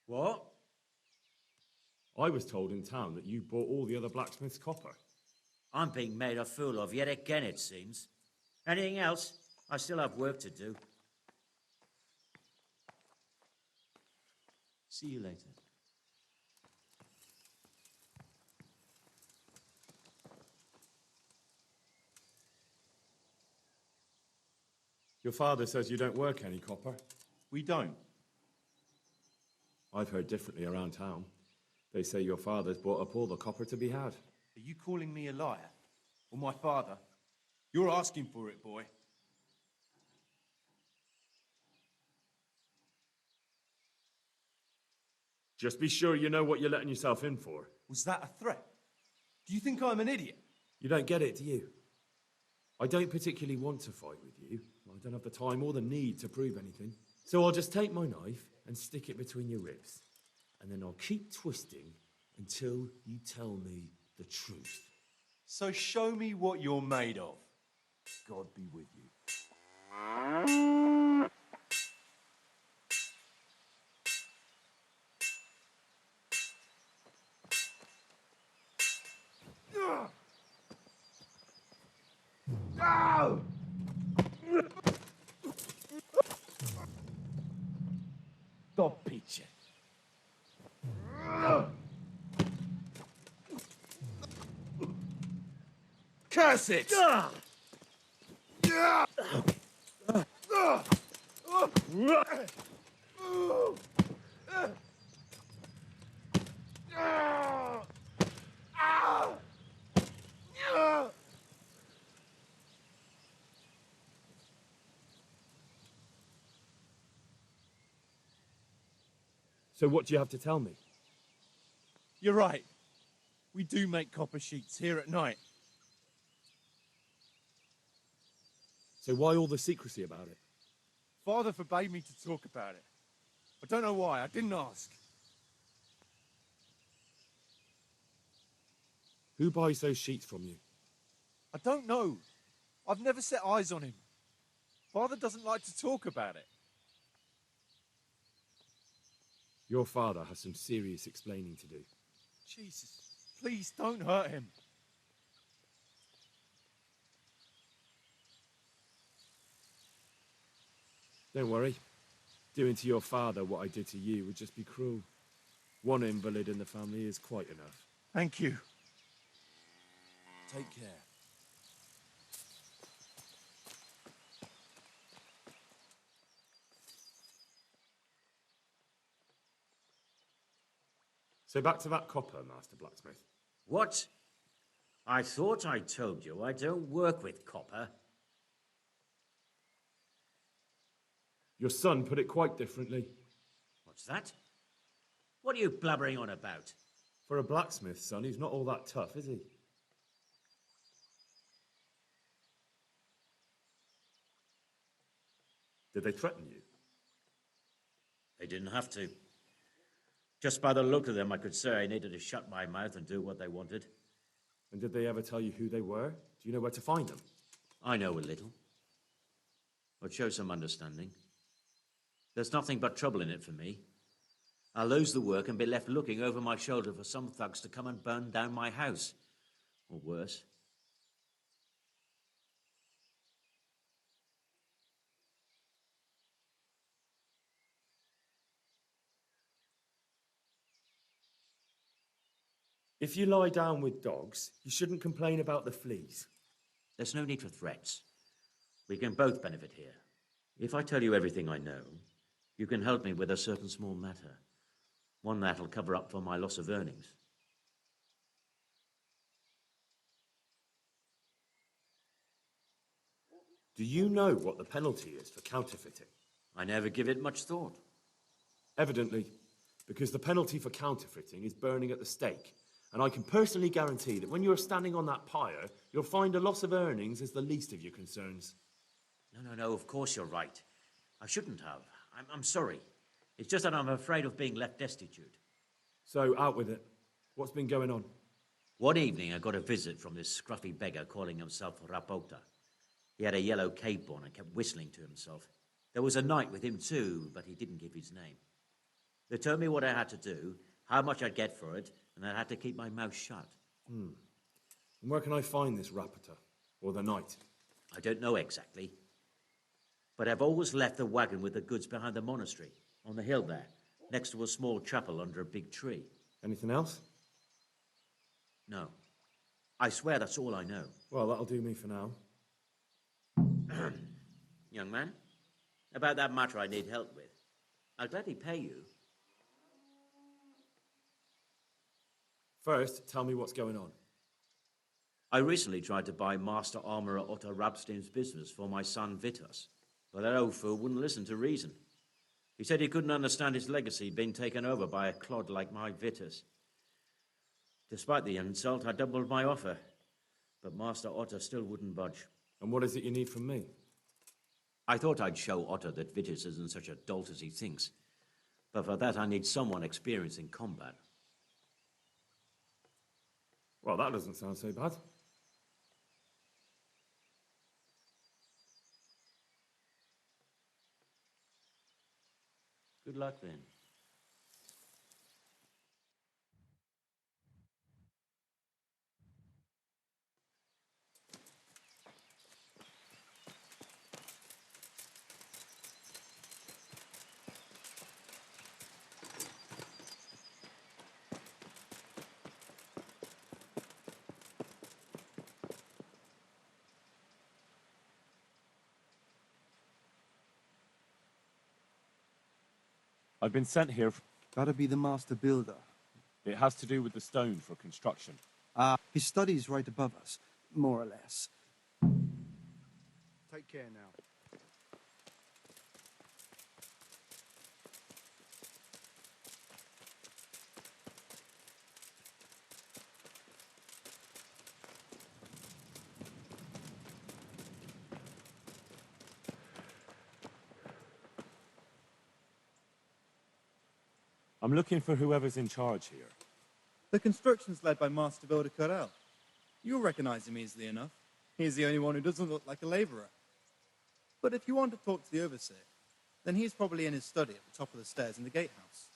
What? I was told in town that you bought all the other blacksmith's copper. I'm being made a fool of yet again, it seems. Anything else? I still have work to do. See you later. Your father says you don't work any copper. We don't. I've heard differently around town. They say your father's bought up all the copper to be had. Are you calling me a liar? Or my father? You're asking for it, boy. Just be sure you know what you're letting yourself in for. Was that a threat? Do you think I'm an idiot? You don't get it, do you? I don't particularly want to fight with you. I don't have the time or the need to prove anything. So I'll just take my knife and stick it between your ribs. And then I'll keep twisting until you tell me the truth. So show me what you're made of. God be with you. Stop pitching. Curse it! So what do you have to tell me? You're right. We do make copper sheets here at night. So why all the secrecy about it? Father forbade me to talk about it. I don't know why. I didn't ask. Who buys those sheets from you? I don't know. I've never set eyes on him. Father doesn't like to talk about it. Your father has some serious explaining to do. Jesus, please don't hurt him. Don't worry. Doing to your father what I did to you would just be cruel. One invalid in the family is quite enough. Thank you. Take care. So back to that copper, Master Blacksmith. What? I thought I told you I don't work with copper. Your son put it quite differently. What's that? What are you blabbering on about? For a blacksmith, son, he's not all that tough, is he? Did they threaten you? They didn't have to. Just by the look of them, I could say I needed to shut my mouth and do what they wanted. And did they ever tell you who they were? Do you know where to find them? I know a little. But show some understanding. There's nothing but trouble in it for me. I'll lose the work and be left looking over my shoulder for some thugs to come and burn down my house. Or worse. If you lie down with dogs, you shouldn't complain about the fleas. There's no need for threats. We can both benefit here. If I tell you everything I know, you can help me with a certain small matter. One that'll cover up for my loss of earnings. Do you know what the penalty is for counterfeiting? I never give it much thought. Evidently, because the penalty for counterfeiting is burning at the stake. And I can personally guarantee that when you're standing on that pyre, you'll find a loss of earnings is the least of your concerns. No, of course you're right. I shouldn't have. I'm sorry. It's just that I'm afraid of being left destitute. So, out with it. What's been going on? One evening I got a visit from this scruffy beggar calling himself Rapota. He had a yellow cape on and kept whistling to himself. There was a knight with him too, but he didn't give his name. They told me what I had to do, how much I'd get for it, and I had to keep my mouth shut. And where can I find this Rapota? Or the knight? I don't know exactly. But I've always left the wagon with the goods behind the monastery, on the hill there, next to a small chapel under a big tree. Anything else? No. I swear that's all I know. Well, that'll do me for now. Young man, about that matter I need help with. I'll gladly pay you. First, tell me what's going on. I recently tried to buy Master Armourer Otto Rabstein's business for my son Vitus, but that old fool wouldn't listen to reason. He said he couldn't understand his legacy being taken over by a clod like my Vitus. Despite the insult, I doubled my offer, but Master Otto still wouldn't budge. And what is it you need from me? I thought I'd show Otto that Vitus isn't such a dolt as he thinks, but for that I need someone experienced in combat. Well, that doesn't sound so bad. Good luck then. I've been sent here. Gotta be the master builder. It has to do with the stone for construction. His study's right above us, more or less. Take care now. I'm looking for whoever's in charge here. The construction's led by Master Builder Corel. You'll recognize him easily enough. He's the only one who doesn't look like a labourer. But if you want to talk to the overseer, then he's probably in his study at the top of the stairs in the gatehouse.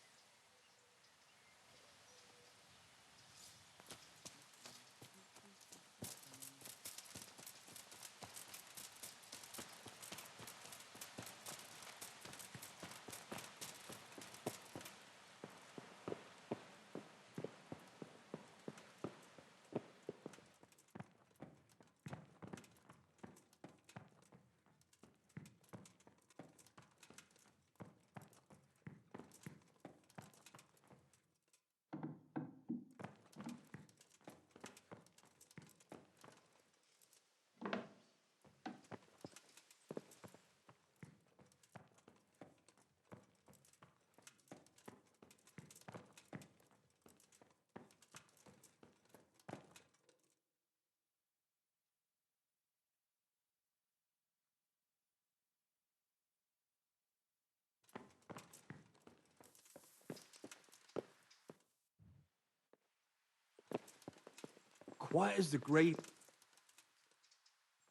Quiet as the grave.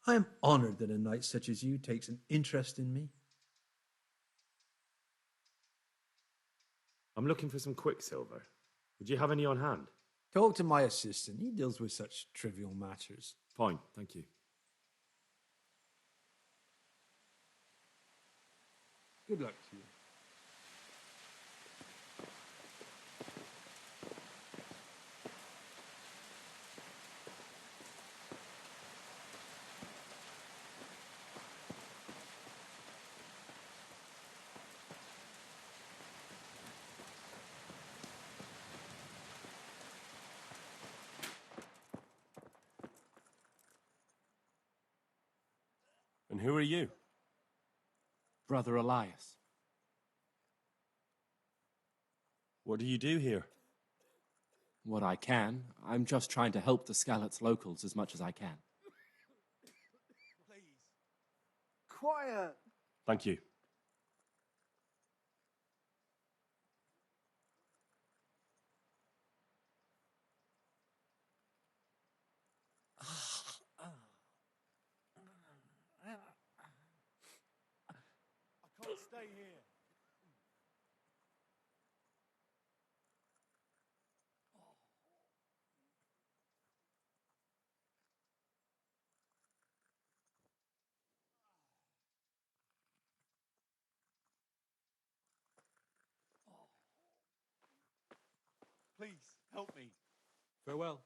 I am honored that a knight such as you takes an interest in me. I'm looking for some quicksilver. Would you have any on hand? Talk to my assistant. He deals with such trivial matters. Fine, thank you. Good luck to you. And who are you? Brother Elias. What do you do here? What I can. I'm just trying to help the Skalitz locals as much as I can. Quiet! Thank you. I can't stay here. Please, help me. Farewell.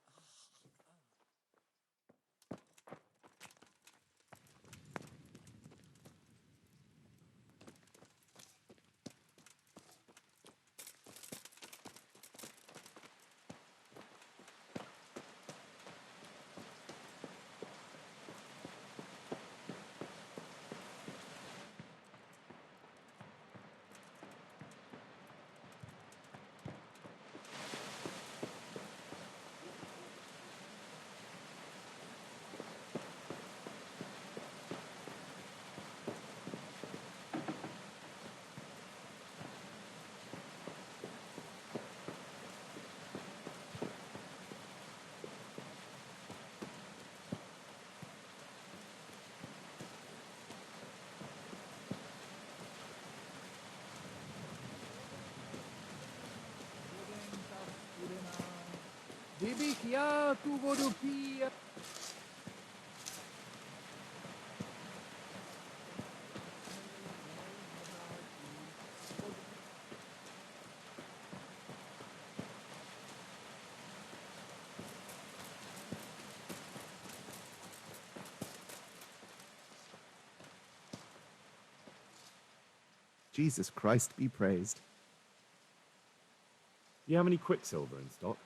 Dibikia tu vodukia. Jesus Christ be praised. Do you have any quicksilver in stock?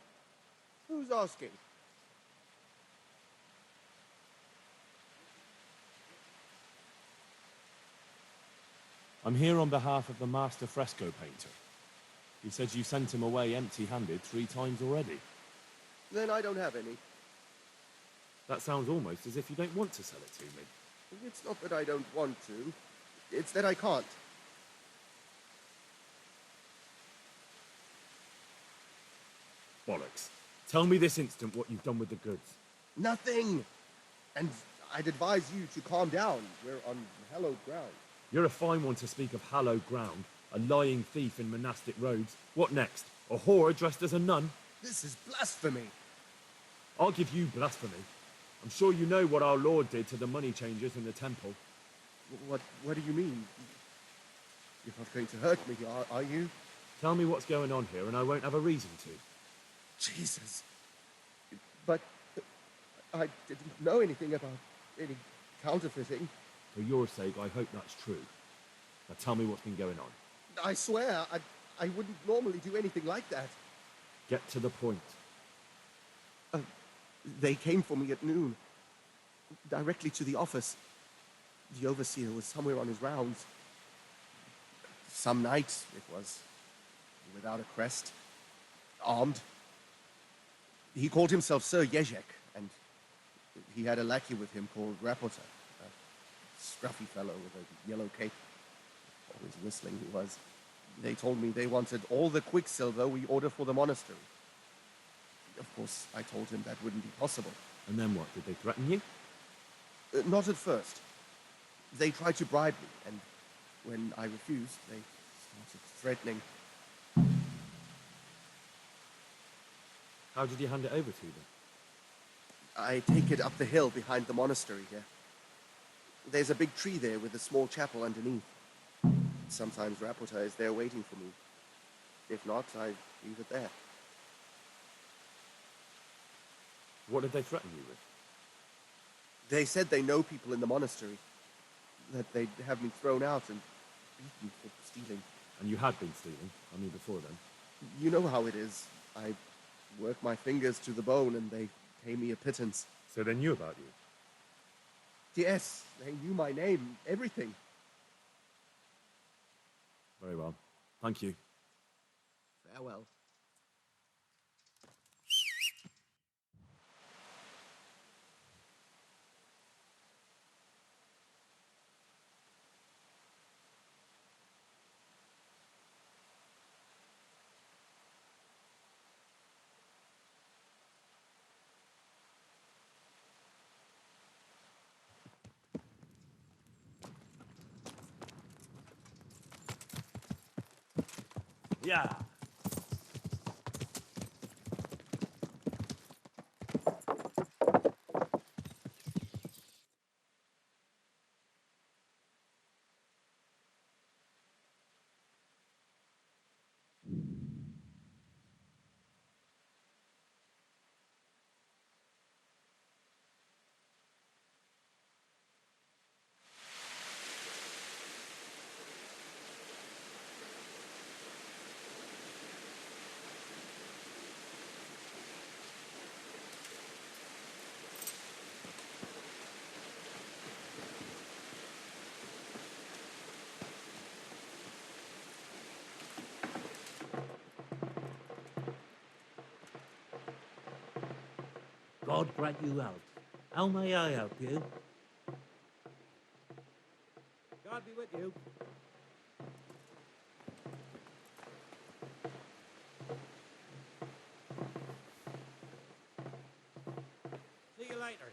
Who's asking? I'm here on behalf of the master fresco painter. He said you sent him away empty-handed 3 times already. Then I don't have any. That sounds almost as if you don't want to sell it to me. It's not that I don't want to. It's that I can't. Bollocks. Tell me this instant what you've done with the goods. Nothing! And I'd advise you to calm down. We're on hallowed ground. You're a fine one to speak of hallowed ground, a lying thief in monastic robes. What next? A whore dressed as a nun? This is blasphemy. I'll give you blasphemy. I'm sure you know what our Lord did to the money changers in the temple. What do you mean? You're not going to hurt me, are you? Tell me what's going on here and I won't have a reason to. Jesus. But I didn't know anything about any counterfeiting. For your sake, I hope that's true. Now tell me what's been going on. I swear, I wouldn't normally do anything like that. Get to the point. They came for me at noon. Directly to the office. The overseer was somewhere on his rounds. Some night, it was. Without a crest. Armed. He called himself Sir Jezek, and he had a lackey with him called Rapota. A scruffy fellow with a yellow cape. Always whistling he was. They told me they wanted all the quicksilver we order for the monastery. Of course, I told him that wouldn't be possible. And then what? Did they threaten you? Not at first. They tried to bribe me, and when I refused, they started threatening. How did you hand it over to them? I take it up the hill behind the monastery here. There's a big tree there with a small chapel underneath. Sometimes Rapota is there waiting for me. If not, I leave it there. What did they threaten you with? They said they know people in the monastery. That they'd have me thrown out and beaten for stealing. And you had been stealing, I mean before then. You know how it is. I work my fingers to the bone and they pay me a pittance. So they knew about you? Yes, they knew my name, everything. Very well. Thank you. Farewell. Yeah. God grant you health. How may I help you? God be with you. See you later.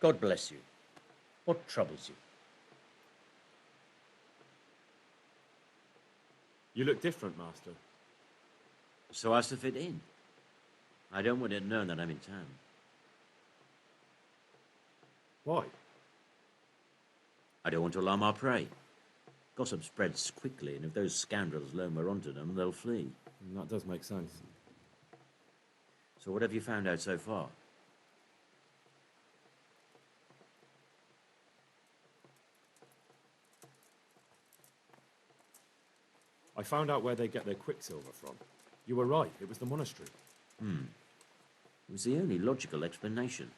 God bless you. What troubles you? You look different, Master. So as to fit in. I don't want it known that I'm in town. Why? I don't want to alarm our prey. Gossip spreads quickly, and if those scoundrels learn we're onto them, they'll flee. That does make sense. So what have you found out so far? I found out where they get their quicksilver from. You were right, it was the monastery. It was the only logical explanation.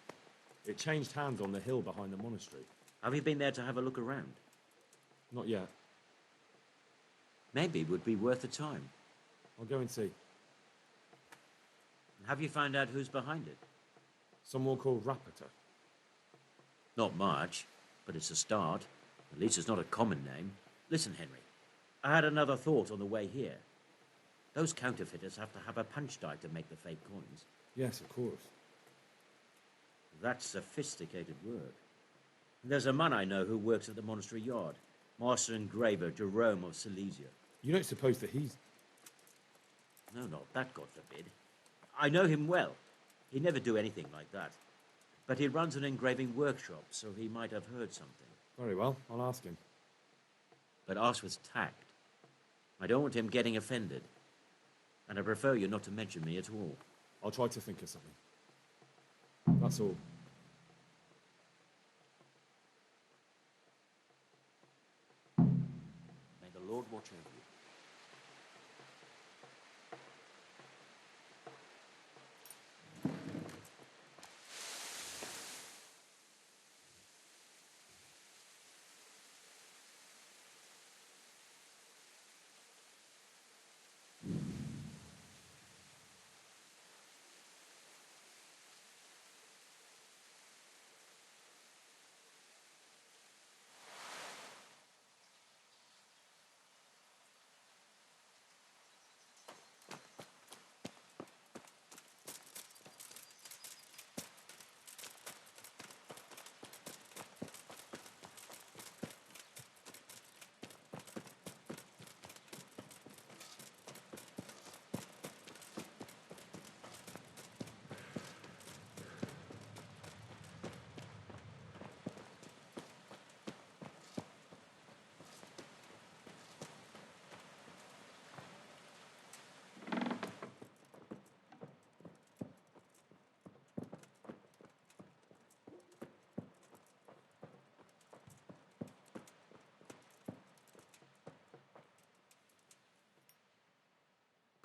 It changed hands on the hill behind the monastery. Have you been there to have a look around? Not yet. Maybe it would be worth the time. I'll go and see. Have you found out who's behind it? Someone called Rapita. Not much, but it's a start. At least it's not a common name. Listen, Henry. I had another thought on the way here. Those counterfeiters have to have a punch die to make the fake coins. Yes, of course. That's sophisticated work. There's a man I know who works at the monastery yard. Master engraver Jerome of Silesia. You don't suppose that he's... No, not that, God forbid. I know him well. He'd never do anything like that. But he runs an engraving workshop, so he might have heard something. Very well, I'll ask him. But ask with tact. I don't want him getting offended. And I prefer you not to mention me at all. I'll try to think of something. That's all. May the Lord watch over you.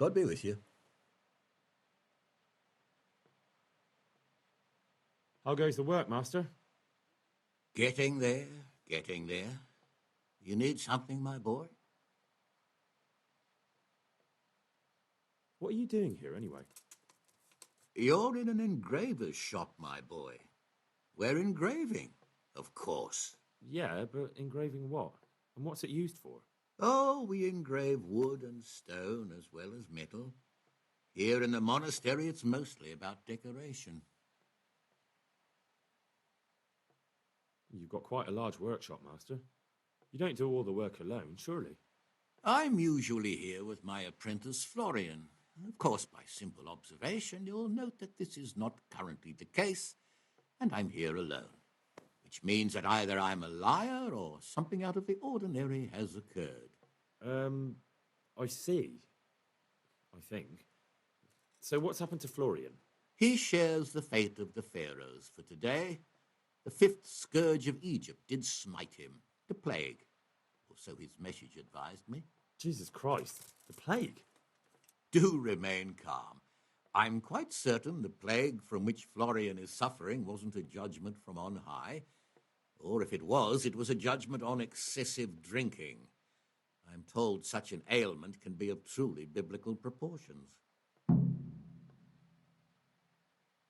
God be with you. How goes the work, Master? Getting there, getting there. You need something, my boy? What are you doing here, anyway? You're in an engraver's shop, my boy. We're engraving, of course. Yeah, but engraving what? And what's it used for? Oh, we engrave wood and stone as well as metal. Here in the monastery, it's mostly about decoration. You've got quite a large workshop, Master. You don't do all the work alone, surely? I'm usually here with my apprentice, Florian. Of course, by simple observation, you'll note that this is not currently the case, and I'm here alone, which means that either I'm a liar or something out of the ordinary has occurred. I see. I think. So what's happened to Florian? He shares the fate of the pharaohs for today. The fifth scourge of Egypt did smite him, the plague, or so his message advised me. Jesus Christ, the plague? Do remain calm. I'm quite certain the plague from which Florian is suffering wasn't a judgment from on high, or if it was a judgment on excessive drinking. I'm told such an ailment can be of truly biblical proportions.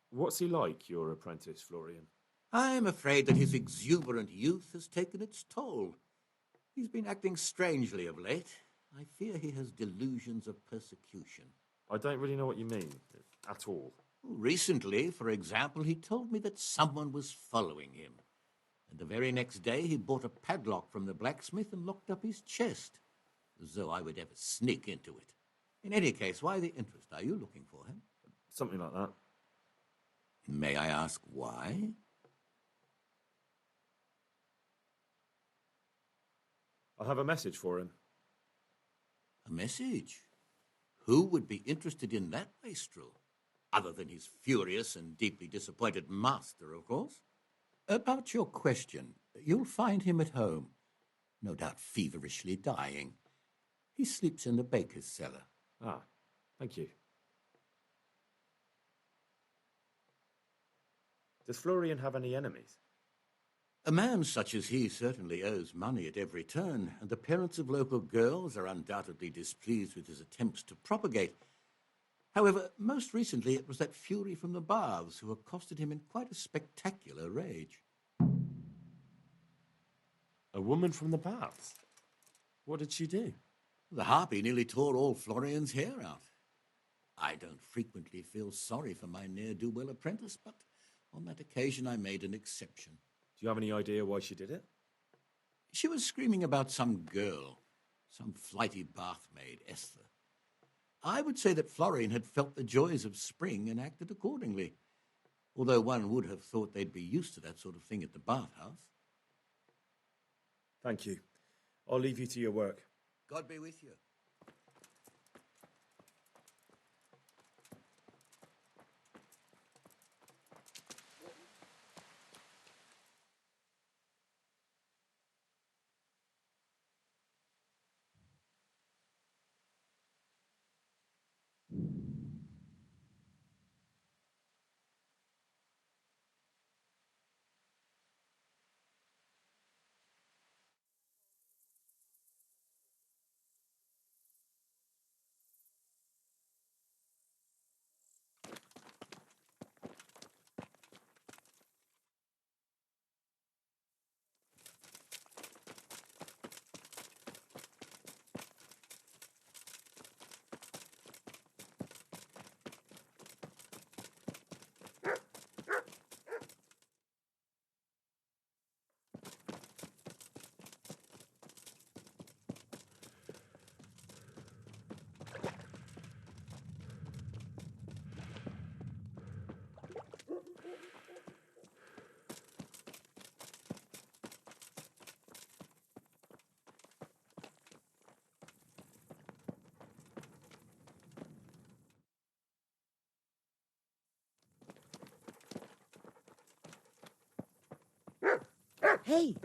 What's he like, your apprentice, Florian? I'm afraid that his exuberant youth has taken its toll. He's been acting strangely of late. I fear he has delusions of persecution. I don't really know what you mean, at all. Recently, for example, he told me that someone was following him. And the very next day, he bought a padlock from the blacksmith and locked up his chest, as though I would ever sneak into it. In any case, why the interest? Are you looking for him? Something like that. May I ask why? I have a message for him. A message? Who would be interested in that wastrel? Other than his furious and deeply disappointed master, of course. About your question, you'll find him at home, no doubt feverishly dying. He sleeps in the baker's cellar. Ah, thank you. Does Florian have any enemies? A man such as he certainly owes money at every turn, and the parents of local girls are undoubtedly displeased with his attempts to propagate. However, most recently it was that fury from the baths who accosted him in quite a spectacular rage. A woman from the baths? What did she do? The harpy nearly tore all Florian's hair out. I don't frequently feel sorry for my ne'er-do-well apprentice, but on that occasion I made an exception. Do you have any idea why she did it? She was screaming about some girl, some flighty bath maid, Esther. I would say that Florian had felt the joys of spring and acted accordingly, although one would have thought they'd be used to that sort of thing at the bathhouse. Thank you. I'll leave you to your work. God be with you. Hey!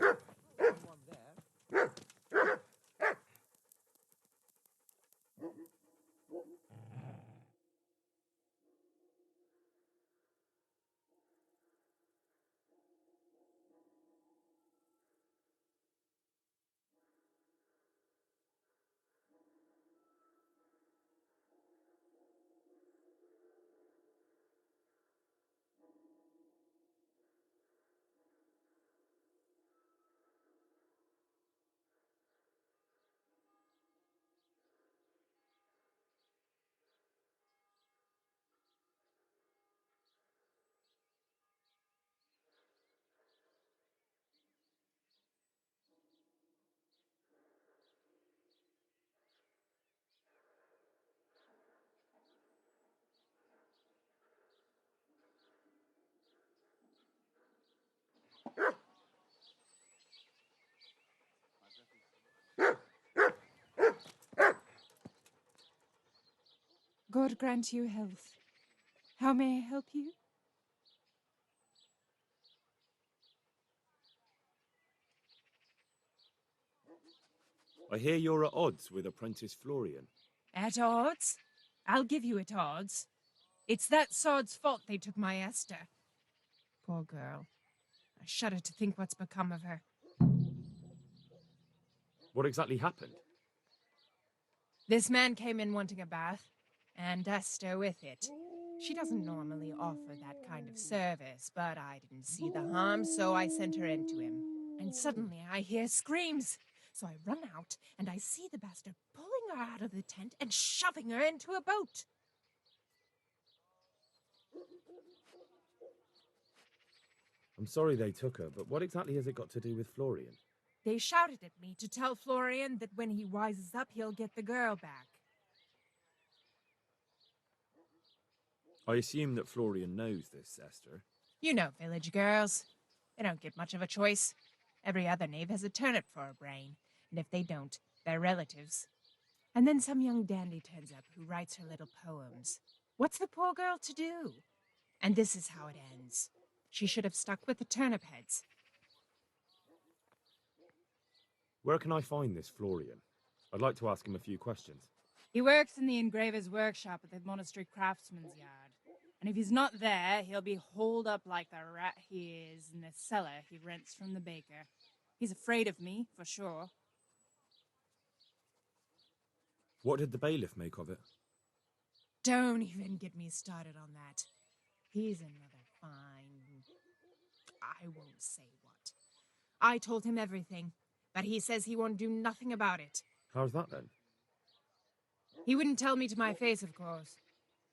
God grant you health. How may I help you? I hear you're at odds with apprentice Florian. At odds? I'll give you at odds. It's that sod's fault they took my Esther. Poor girl. I shudder to think what's become of her. What exactly happened? This man came in wanting a bath, and Esther with it. She doesn't normally offer that kind of service, but I didn't see the harm, so I sent her in to him. And suddenly I hear screams. So I run out, and I see the bastard pulling her out of the tent and shoving her into a boat. I'm sorry they took her, but what exactly has it got to do with Florian? They shouted at me to tell Florian that when he wises up, he'll get the girl back. I assume that Florian knows this, Esther. You know village girls. They don't get much of a choice. Every other knave has a turnip for a brain, and if they don't, they're relatives. And then some young dandy turns up who writes her little poems. What's the poor girl to do? And this is how it ends. She should have stuck with the turnip heads. Where can I find this Florian? I'd like to ask him a few questions. He works in the engraver's workshop at the monastery craftsman's yard. And if he's not there, he'll be holed up like the rat he is in the cellar he rents from the baker. He's afraid of me, for sure. What did the bailiff make of it? Don't even get me started on that. He's another fine... I won't say what. I told him everything, but he says he won't do nothing about it. How's that then? He wouldn't tell me to my face, of course.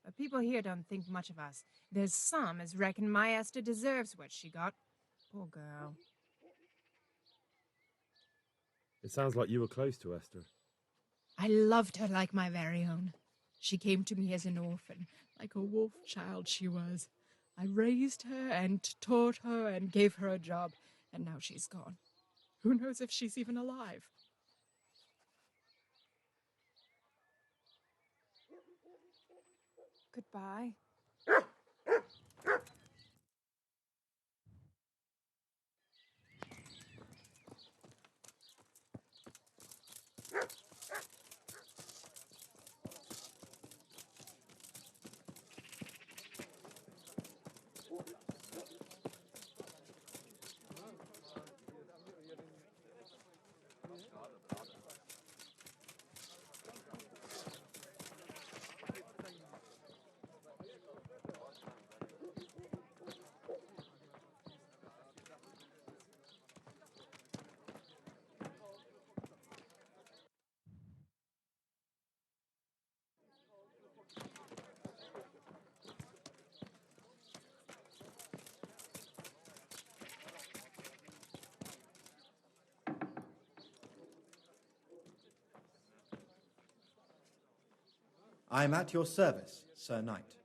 But people here don't think much of us. There's some as reckon my Esther deserves what she got. Poor girl. It sounds like you were close to Esther. I loved her like my very own. She came to me as an orphan, like a wolf child she was. I raised her and taught her and gave her a job, and now she's gone. Who knows if she's even alive? Goodbye. I am at your service, Sir Knight.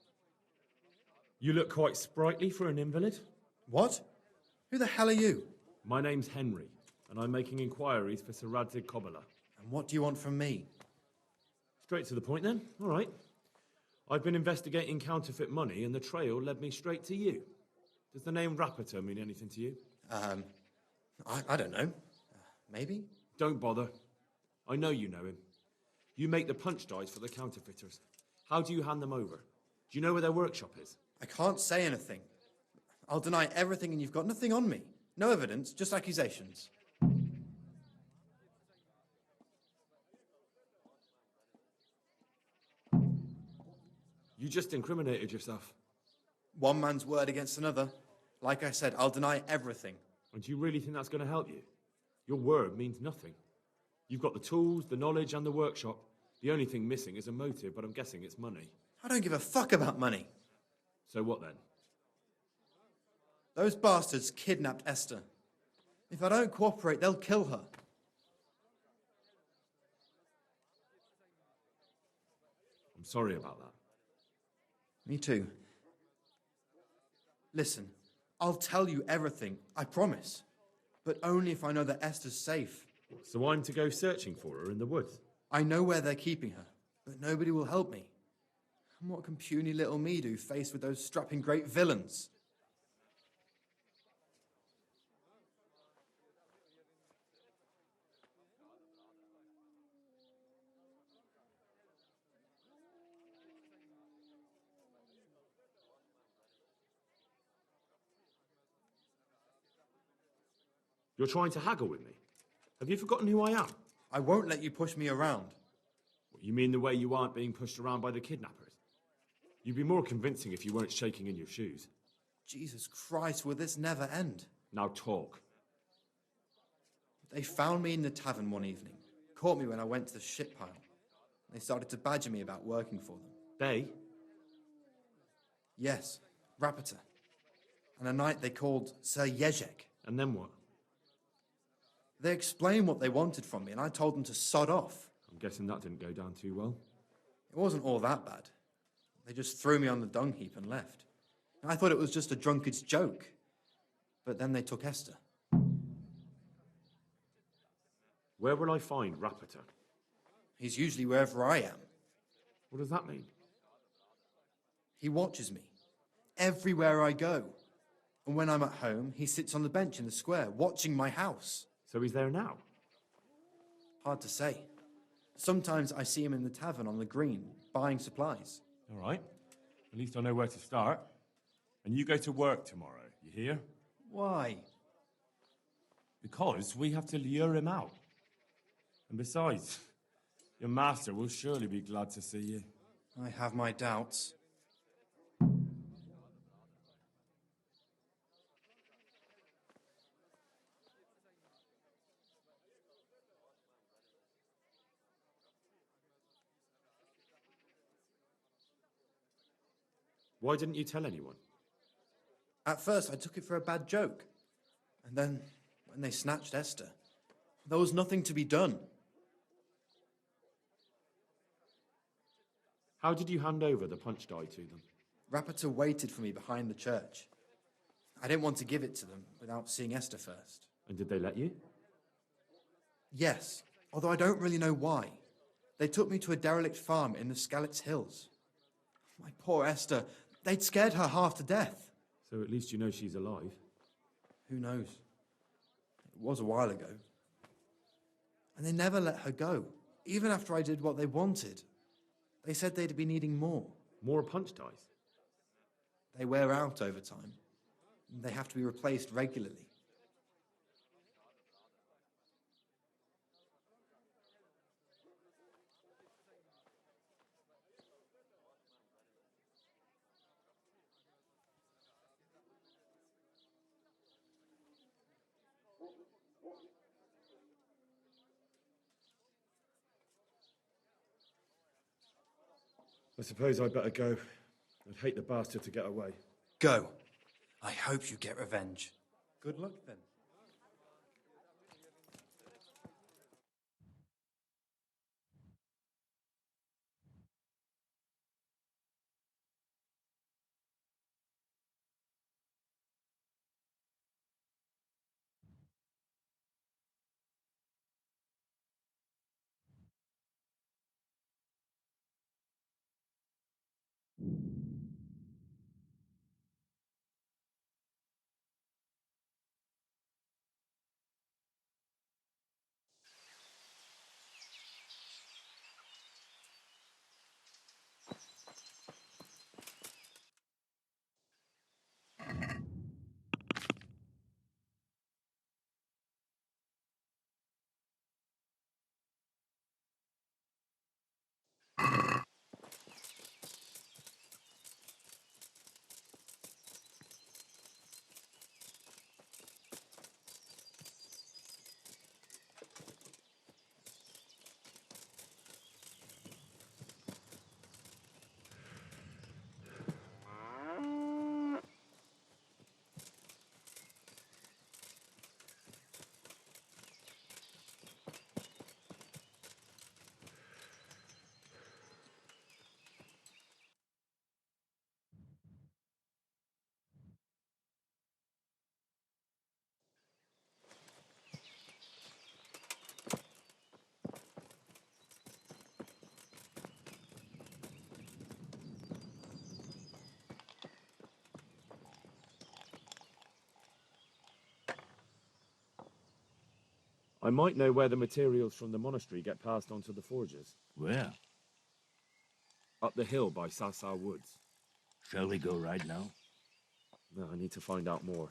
You look quite sprightly for an invalid. What? Who the hell are you? My name's Henry, and I'm making inquiries for Sir Radzig Kobyla. And what do you want from me? Straight to the point then. All right. I've been investigating counterfeit money, and the trail led me straight to you. Does the name Rapiter mean anything to you? I don't know. Maybe? Don't bother. I know you know him. You make the punch dice for the counterfeiters. How do you hand them over? Do you know where their workshop is? I can't say anything. I'll deny everything and you've got nothing on me. No evidence, just accusations. You just incriminated yourself. One man's word against another. Like I said, I'll deny everything. And do you really think that's going to help you? Your word means nothing. You've got the tools, the knowledge, and the workshop. The only thing missing is a motive, but I'm guessing it's money. I don't give a fuck about money. So what then? Those bastards kidnapped Esther. If I don't cooperate, they'll kill her. I'm sorry about that. Me too. Listen, I'll tell you everything, I promise. But only if I know that Esther's safe. So I'm to go searching for her in the woods? I know where they're keeping her, but nobody will help me. And what can puny little me do faced with those strapping great villains? You're trying to haggle with me? Have you forgotten who I am? I won't let you push me around. What, you mean the way you aren't being pushed around by the kidnappers? You'd be more convincing if you weren't shaking in your shoes. Jesus Christ, will this never end? Now talk. They found me in the tavern one evening, caught me when I went to the shit pile. They started to badger me about working for them. They? Yes, Rapita. And a knight they called Sir Jezek. And then what? They explained what they wanted from me, and I told them to sod off. I'm guessing that didn't go down too well. It wasn't all that bad. They just threw me on the dung heap and left. I thought it was just a drunkard's joke. But then they took Esther. Where will I find Rapita? He's usually wherever I am. What does that mean? He watches me. Everywhere I go. And when I'm at home, he sits on the bench in the square, watching my house. So he's there now? Hard to say. Sometimes I see him in the tavern on the green, buying supplies. All right. At least I know where to start. And you go to work tomorrow, you hear? Why? Because we have to lure him out. And besides, your master will surely be glad to see you. I have my doubts. Why didn't you tell anyone? At first, I took it for a bad joke. And then, when they snatched Esther, there was nothing to be done. How did you hand over the punch die to them? Rapita waited for me behind the church. I didn't want to give it to them without seeing Esther first. And did they let you? Yes, although I don't really know why. They took me to a derelict farm in the Skalitz Hills. My poor Esther, they'd scared her half to death. So at least you know she's alive. Who knows? It was a while ago. And they never let her go, even after I did what they wanted. They said they'd be needing more. More punch dice? They wear out over time. And they have to be replaced regularly. I suppose I'd better go. I'd hate the bastard to get away. Go. I hope you get revenge. Good luck then. I might know where the materials from the monastery get passed on to the forgers. Where? Up the hill by Sasa Woods. Shall we go right now? No, I need to find out more.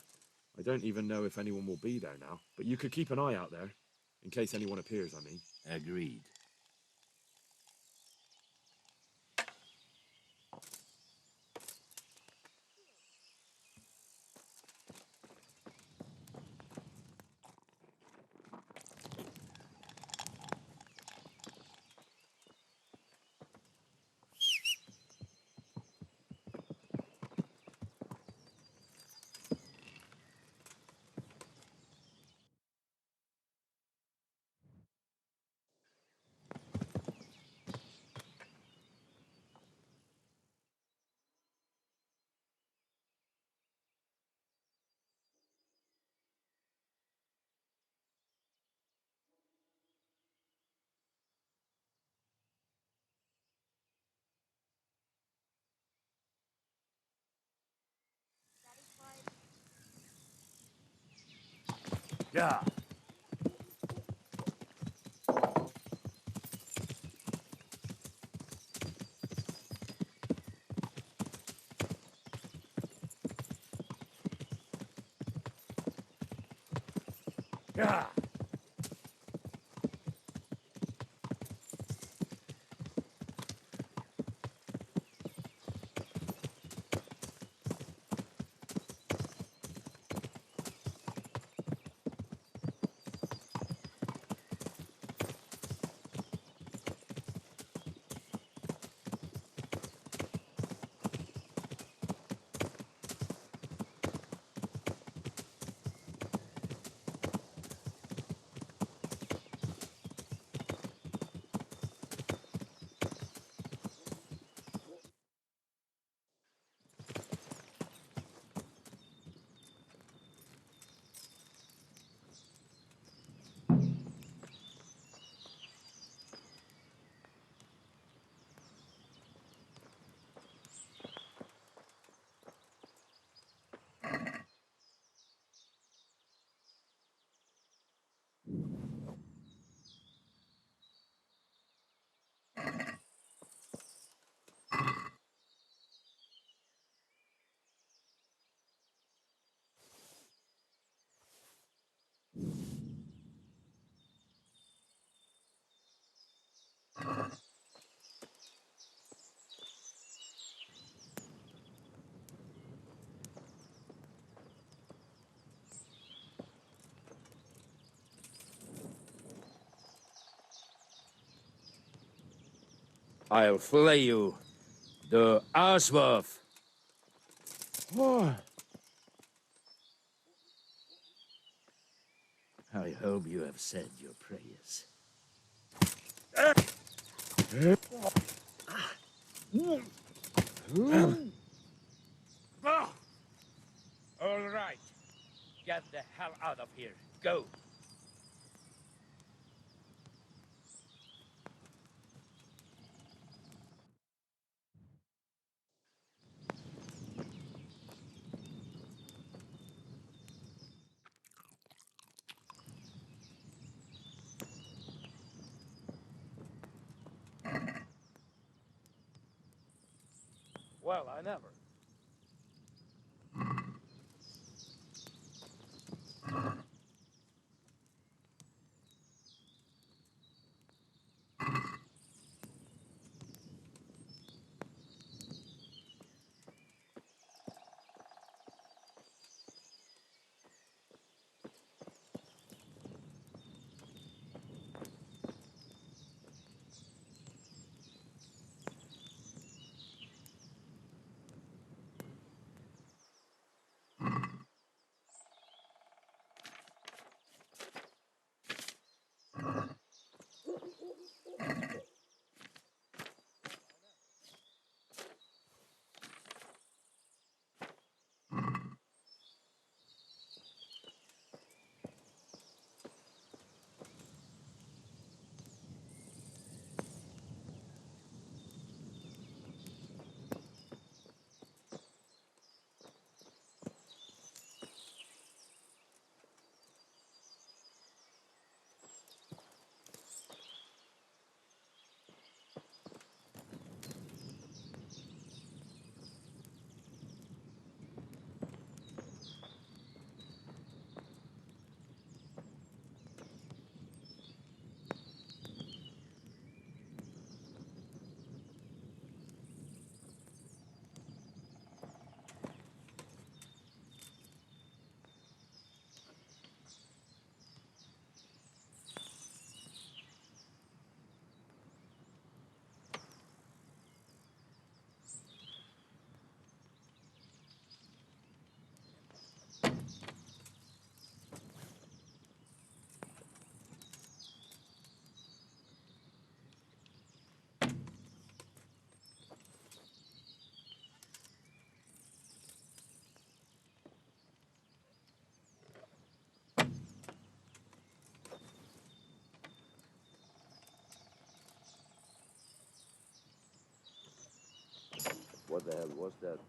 I don't even know if anyone will be there now, but you could keep an eye out there, in case anyone appears, I mean. Agreed. Yeah. Yeah. I'll flay you, the arsworth. I hope you have said your prayers. All right. Get the hell out of here. Go. Well, I never. What the hell was that?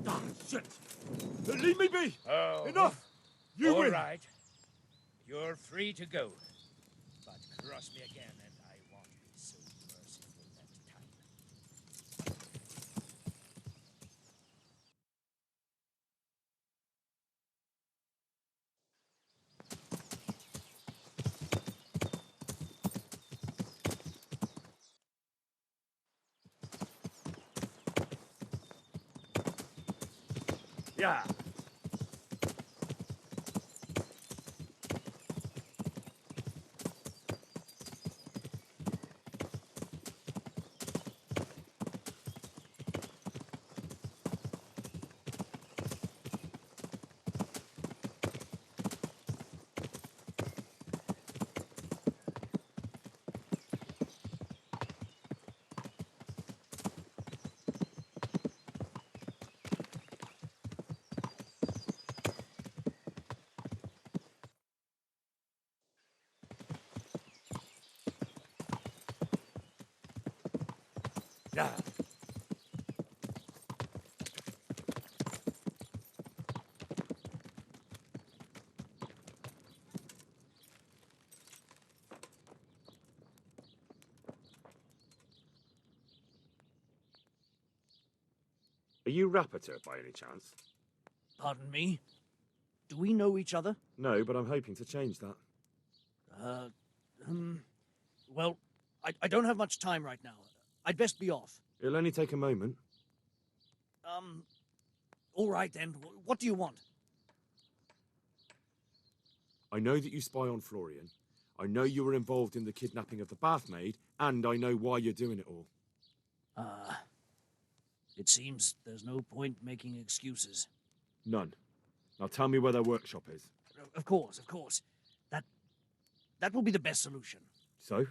Ah, shit! Leave me be! Oh. Enough! You All win! right. You're free to go. But cross me again and I won't be so merciful that time. Yeah. Yeah. Are you Rapiter by any chance? Pardon me? Do we know each other? No, but I'm hoping to change that. Uh, well, I don't have much time right now. I'd best be off. It'll only take a moment. All right then. What do you want? I know that you spy on Florian. I know you were involved in the kidnapping of the bathmaid, and I know why you're doing it all. It seems there's no point making excuses. None. Now tell me where their workshop is. Of course, of course. That will be the best solution. So?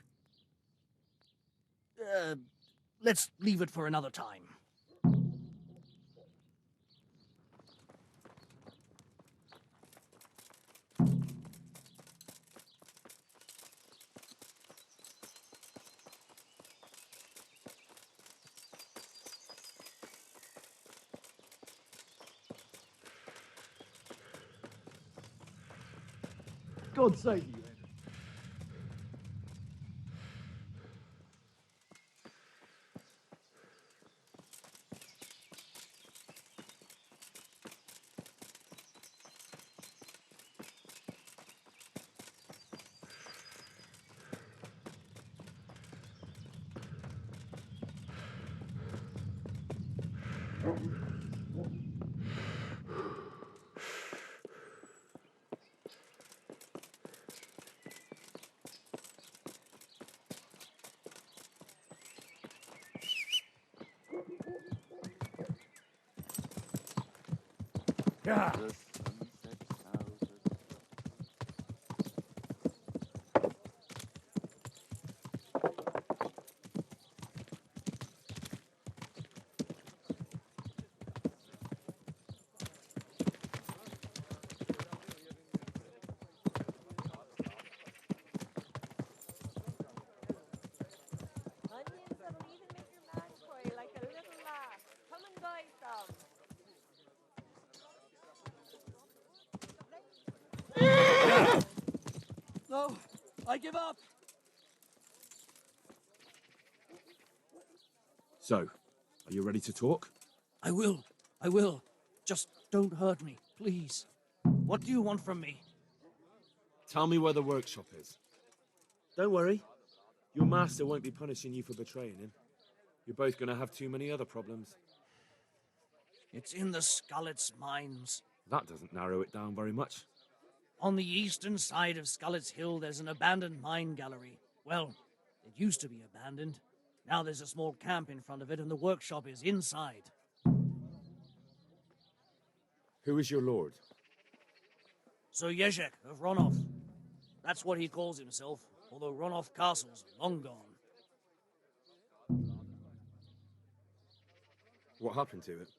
Let's leave it for another time. God save you, Henry. Yeah. Onions that'll even make your man cry like a little laugh. Come and buy some. No, I give up. So, are you ready to talk? I will. I will. Just don't hurt me, please. What do you want from me? Tell me where the workshop is. Don't worry. Your master won't be punishing you for betraying him. You're both going to have too many other problems. It's in the Skullet's mines. That doesn't narrow it down very much. On the eastern side of Skullet's Hill, there's an abandoned mine gallery. Well, it used to be abandoned. Now there's a small camp in front of it, and the workshop is inside. Who is your lord? Sir Yezhek of Ronov. That's what he calls himself, although Ronov Castle's long gone. What happened to it?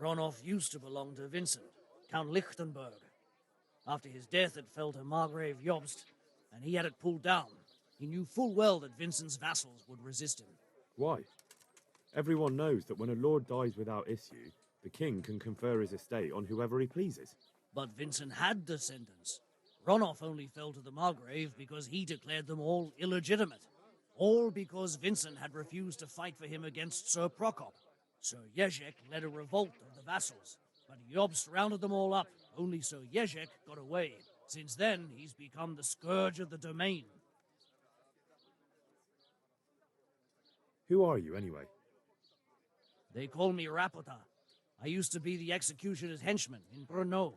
Ronov used to belong to Vincent, Count Lichtenberg. After his death, it fell to Margrave Jobst, and he had it pulled down. He knew full well that Vincent's vassals would resist him. Why? Everyone knows that when a lord dies without issue, the king can confer his estate on whoever he pleases. But Vincent had descendants. Ronolf only fell to the Margrave because he declared them all illegitimate. All because Vincent had refused to fight for him against Sir Prokop. Sir Jezek led a revolt of the vassals, but Jobst rounded them all up. Only Sir Jezek got away. Since then, he's become the scourge of the domain. Who are you, anyway? They call me Rapota. I used to be the executioner's henchman in Brno.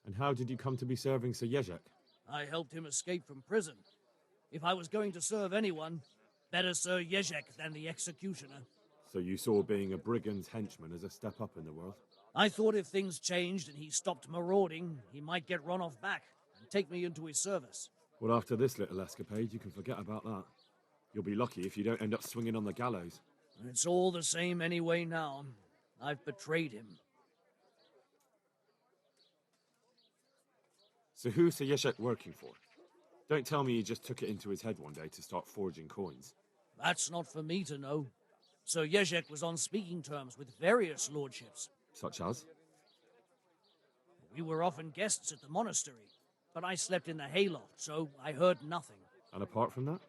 And how did you come to be serving Sir Jezek? I helped him escape from prison. If I was going to serve anyone, better Sir Jezek than the executioner. So you saw being a brigand's henchman as a step up in the world? I thought if things changed and he stopped marauding, he might get Ronolf back and take me into his service. Well, after this little escapade, you can forget about that. You'll be lucky if you don't end up swinging on the gallows. It's all the same anyway now. I've betrayed him. So who's Sir Jezek working for? Don't tell me he just took it into his head one day to start forging coins. That's not for me to know. Sir Jezek was on speaking terms with various lordships. Such as? We were often guests at the monastery, but I slept in the hayloft, so I heard nothing. And apart from that?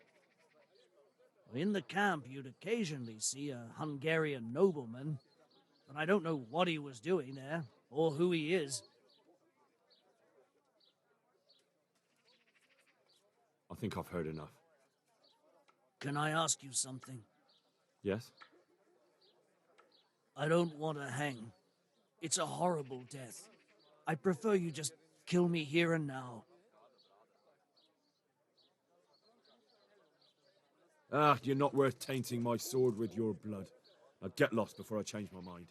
In the camp, you'd occasionally see a Hungarian nobleman, but I don't know what he was doing there, or who he is. I think I've heard enough. Can I ask you something? Yes? I don't want to hang. It's a horrible death. I prefer you just kill me here and now. Ah, you're not worth tainting my sword with your blood. Now get lost before I change my mind.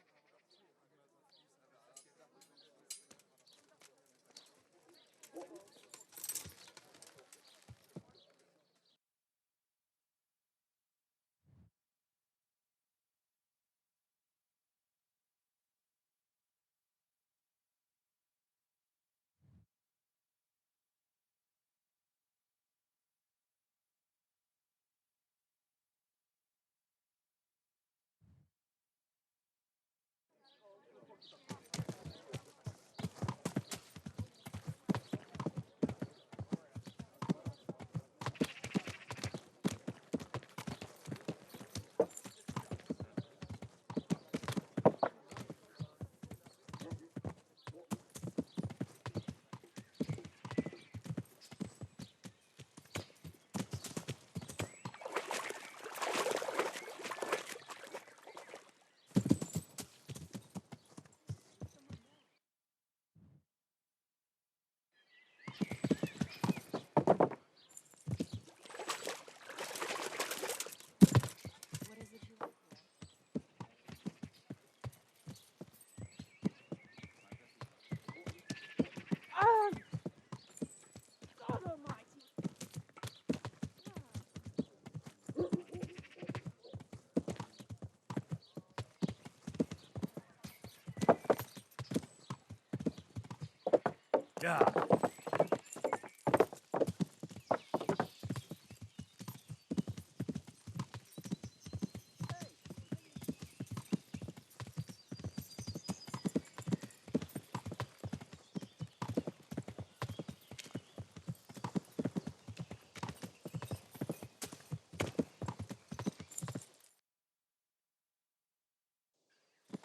God almighty! Yeah.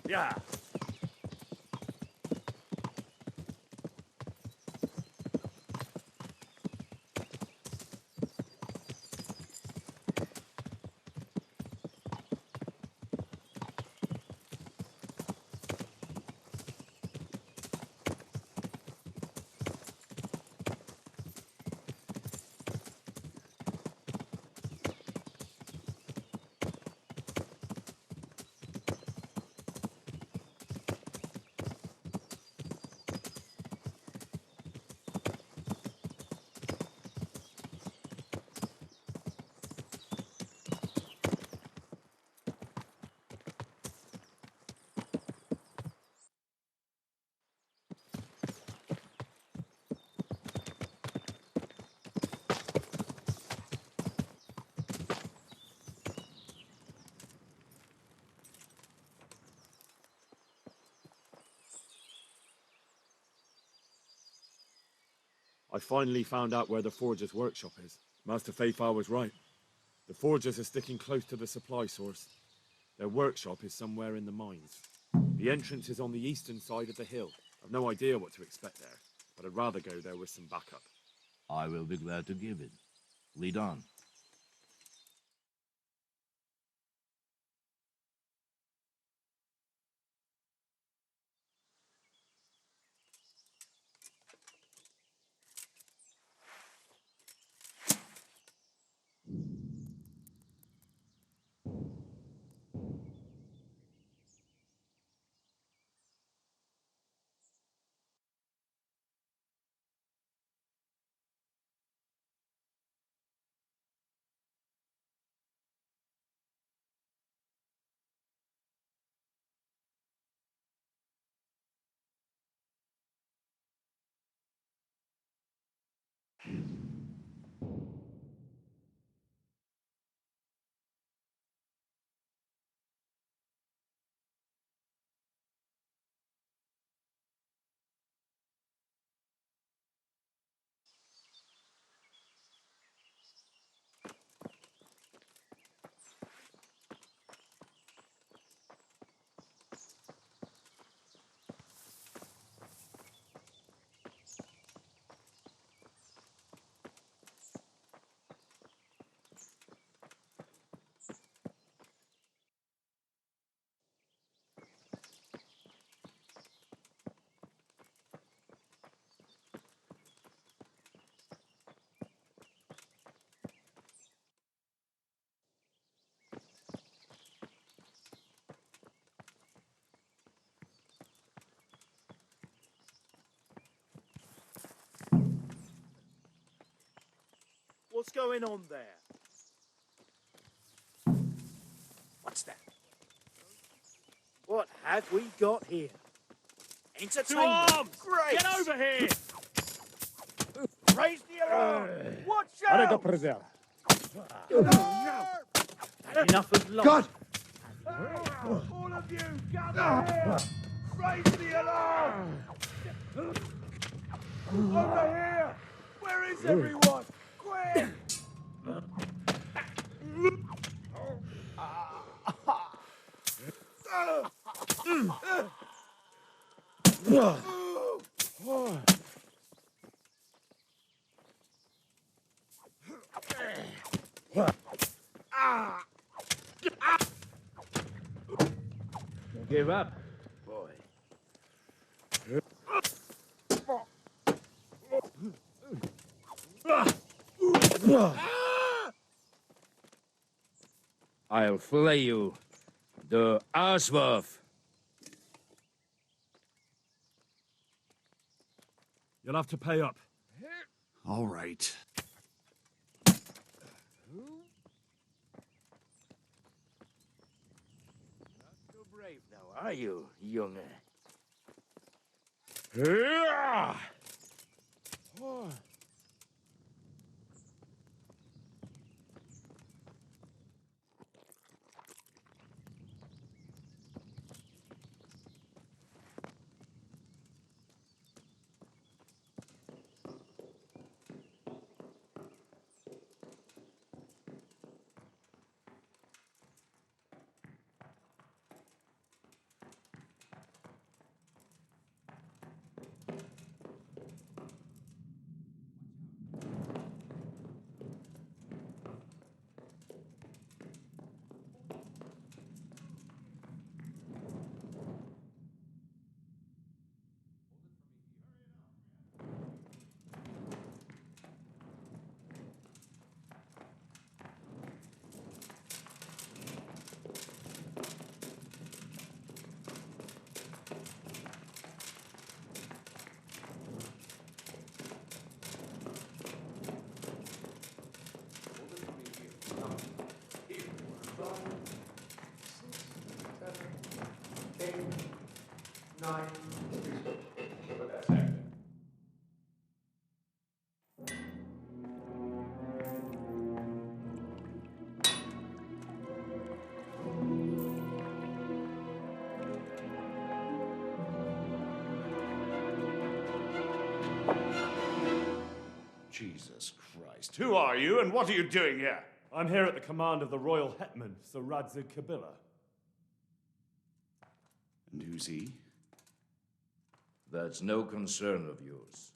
Yeah. I finally found out where the Forger's workshop is. Master Fafar was right. The Forgers are sticking close to the supply source. Their workshop is somewhere in the mines. The entrance is on the eastern side of the hill. I've no idea what to expect there, but I'd rather go there with some backup. I will be glad to give it. Lead on. What's going on there? What's that? What have we got here? Entertainment. To arms! Great! Get over here! Raise the alarm! Watch Allez, out! preserve. Enough of life. God! All of you, gather here! Raise the alarm! Over here! Where is everyone? Quick! Give up, boy. I'll flay you, the Arsworth. You'll have to pay up. All right. Not so brave now, are you, young? Jesus Christ. Who are you and what are you doing here? I'm here at the command of the royal hetman, Sir Radzig Kabila. And who's he? That's no concern of yours.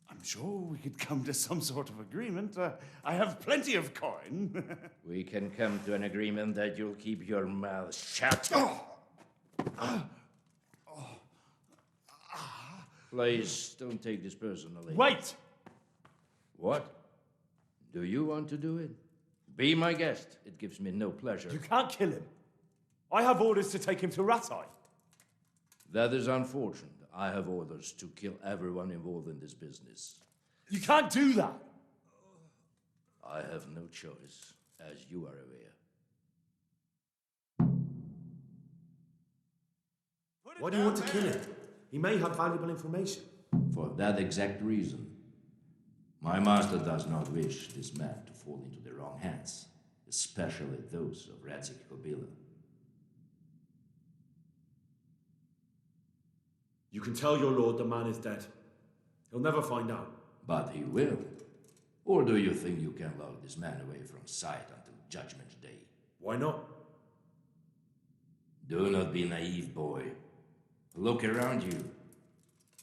I'm sure we could come to some sort of agreement. I have plenty of coin. We can come to an agreement that you'll keep your mouth shut. Please, don't take this personally. Wait! What? Do you want to do it? Be my guest. It gives me no pleasure. You can't kill him. I have orders to take him to Ratai. That is unfortunate. I have orders to kill everyone involved in this business. You can't do that. I have no choice, as you are aware. Why do you want to kill him? He may have valuable information. For that exact reason. My master does not wish this man to fall into the wrong hands, especially those of Radzig Kabila. You can tell your lord the man is dead. He'll never find out. But he will. Or do you think you can lock this man away from sight until Judgment Day? Why not? Do not be naive, boy. Look around you.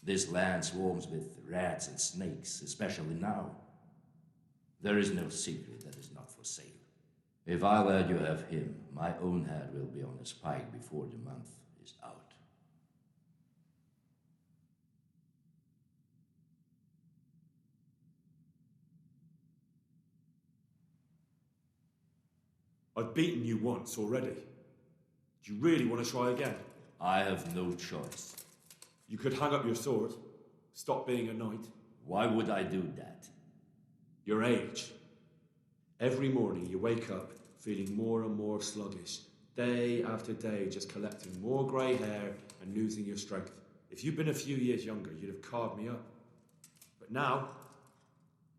This land swarms with rats and snakes, especially now. There is no secret that is not for sale. If I let you have him, my own head will be on a spike before the month is out. I've beaten you once already. Do you really want to try again? I have no choice. You could hang up your sword, stop being a knight. Why would I do that? Your age. Every morning you wake up feeling more and more sluggish, day after day just collecting more grey hair and losing your strength. If you'd been a few years younger, you'd have carved me up. But now,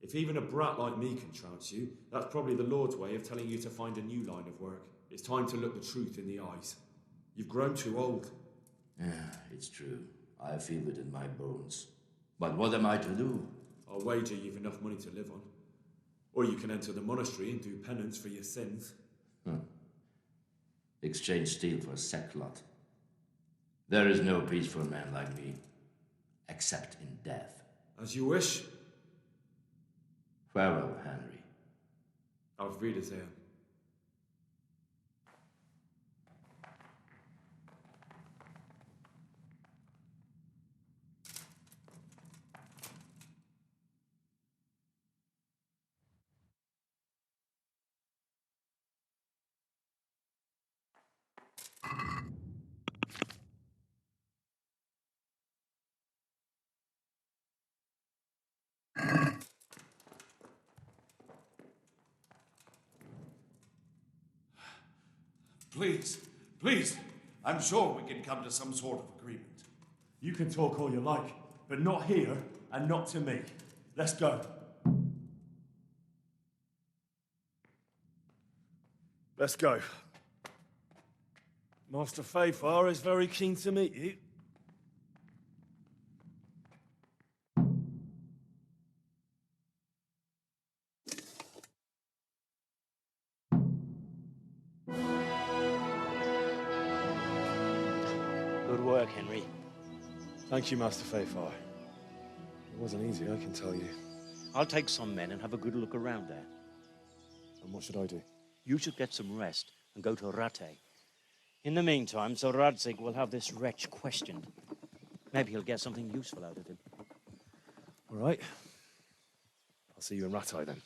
if even a brat like me can trounce you, that's probably the Lord's way of telling you to find a new line of work. It's time to look the truth in the eyes. You've grown too old. Yeah, it's true. I feel it in my bones. But what am I to do? I'll wager you've enough money to live on. Or you can enter the monastery and do penance for your sins. Exchange steel for sackcloth. There is no peace for a man like me, except in death. As you wish. Farewell, Henry. Auf Wiedersehen. Please, please, I'm sure we can come to some sort of agreement. You can talk all you like, but not here and not to me. Let's go. Let's go. Master Fayfar is very keen to meet you. Good work, Henry. Thank you, Master Fayfar. It wasn't easy, I can tell you. I'll take some men and have a good look around there. And what should I do? You should get some rest and go to Rattay. In the meantime, Sir Radzig will have this wretch questioned. Maybe he'll get something useful out of him. All right. I'll see you in Rattay then.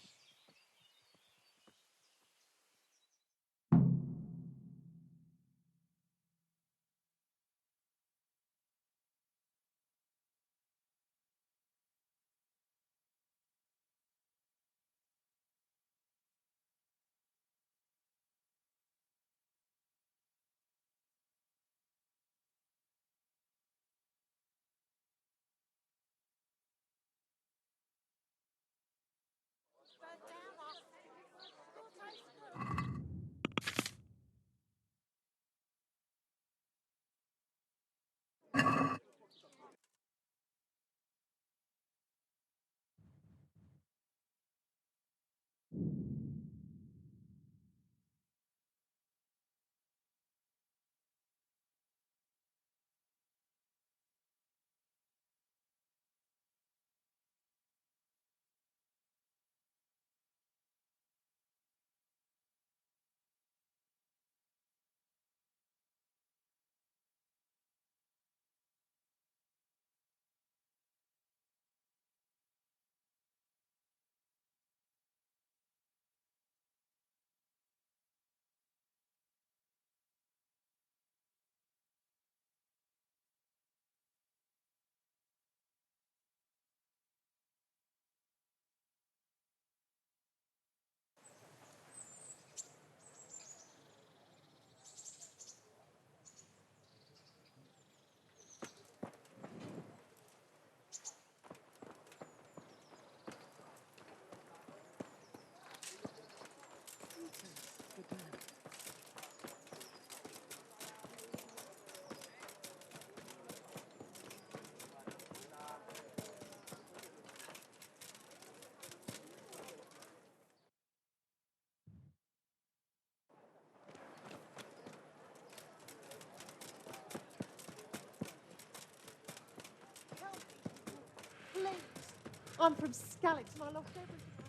I'm from Skellig and I lost everything I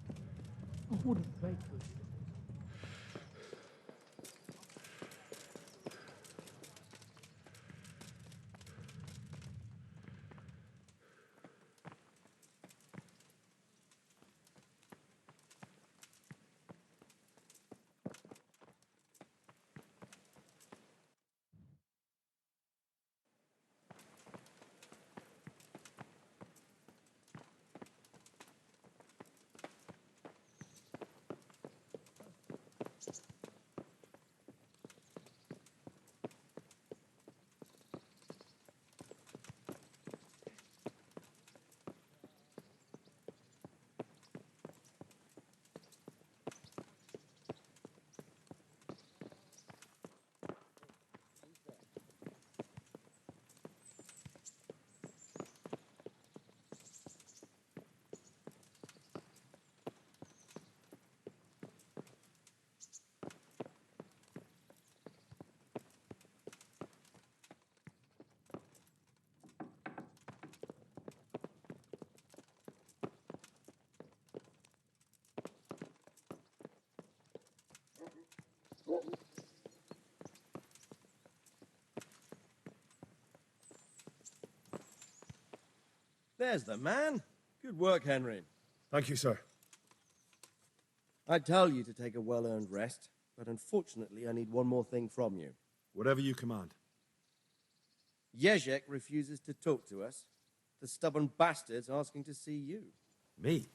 had. I wouldn't play good. There's the man. Good work, Henry. Thank you, sir. I'd tell you to take a well-earned rest, but unfortunately I need one more thing from you. Whatever you command. Jezek refuses to talk to us. The stubborn bastard's asking to see you. Me?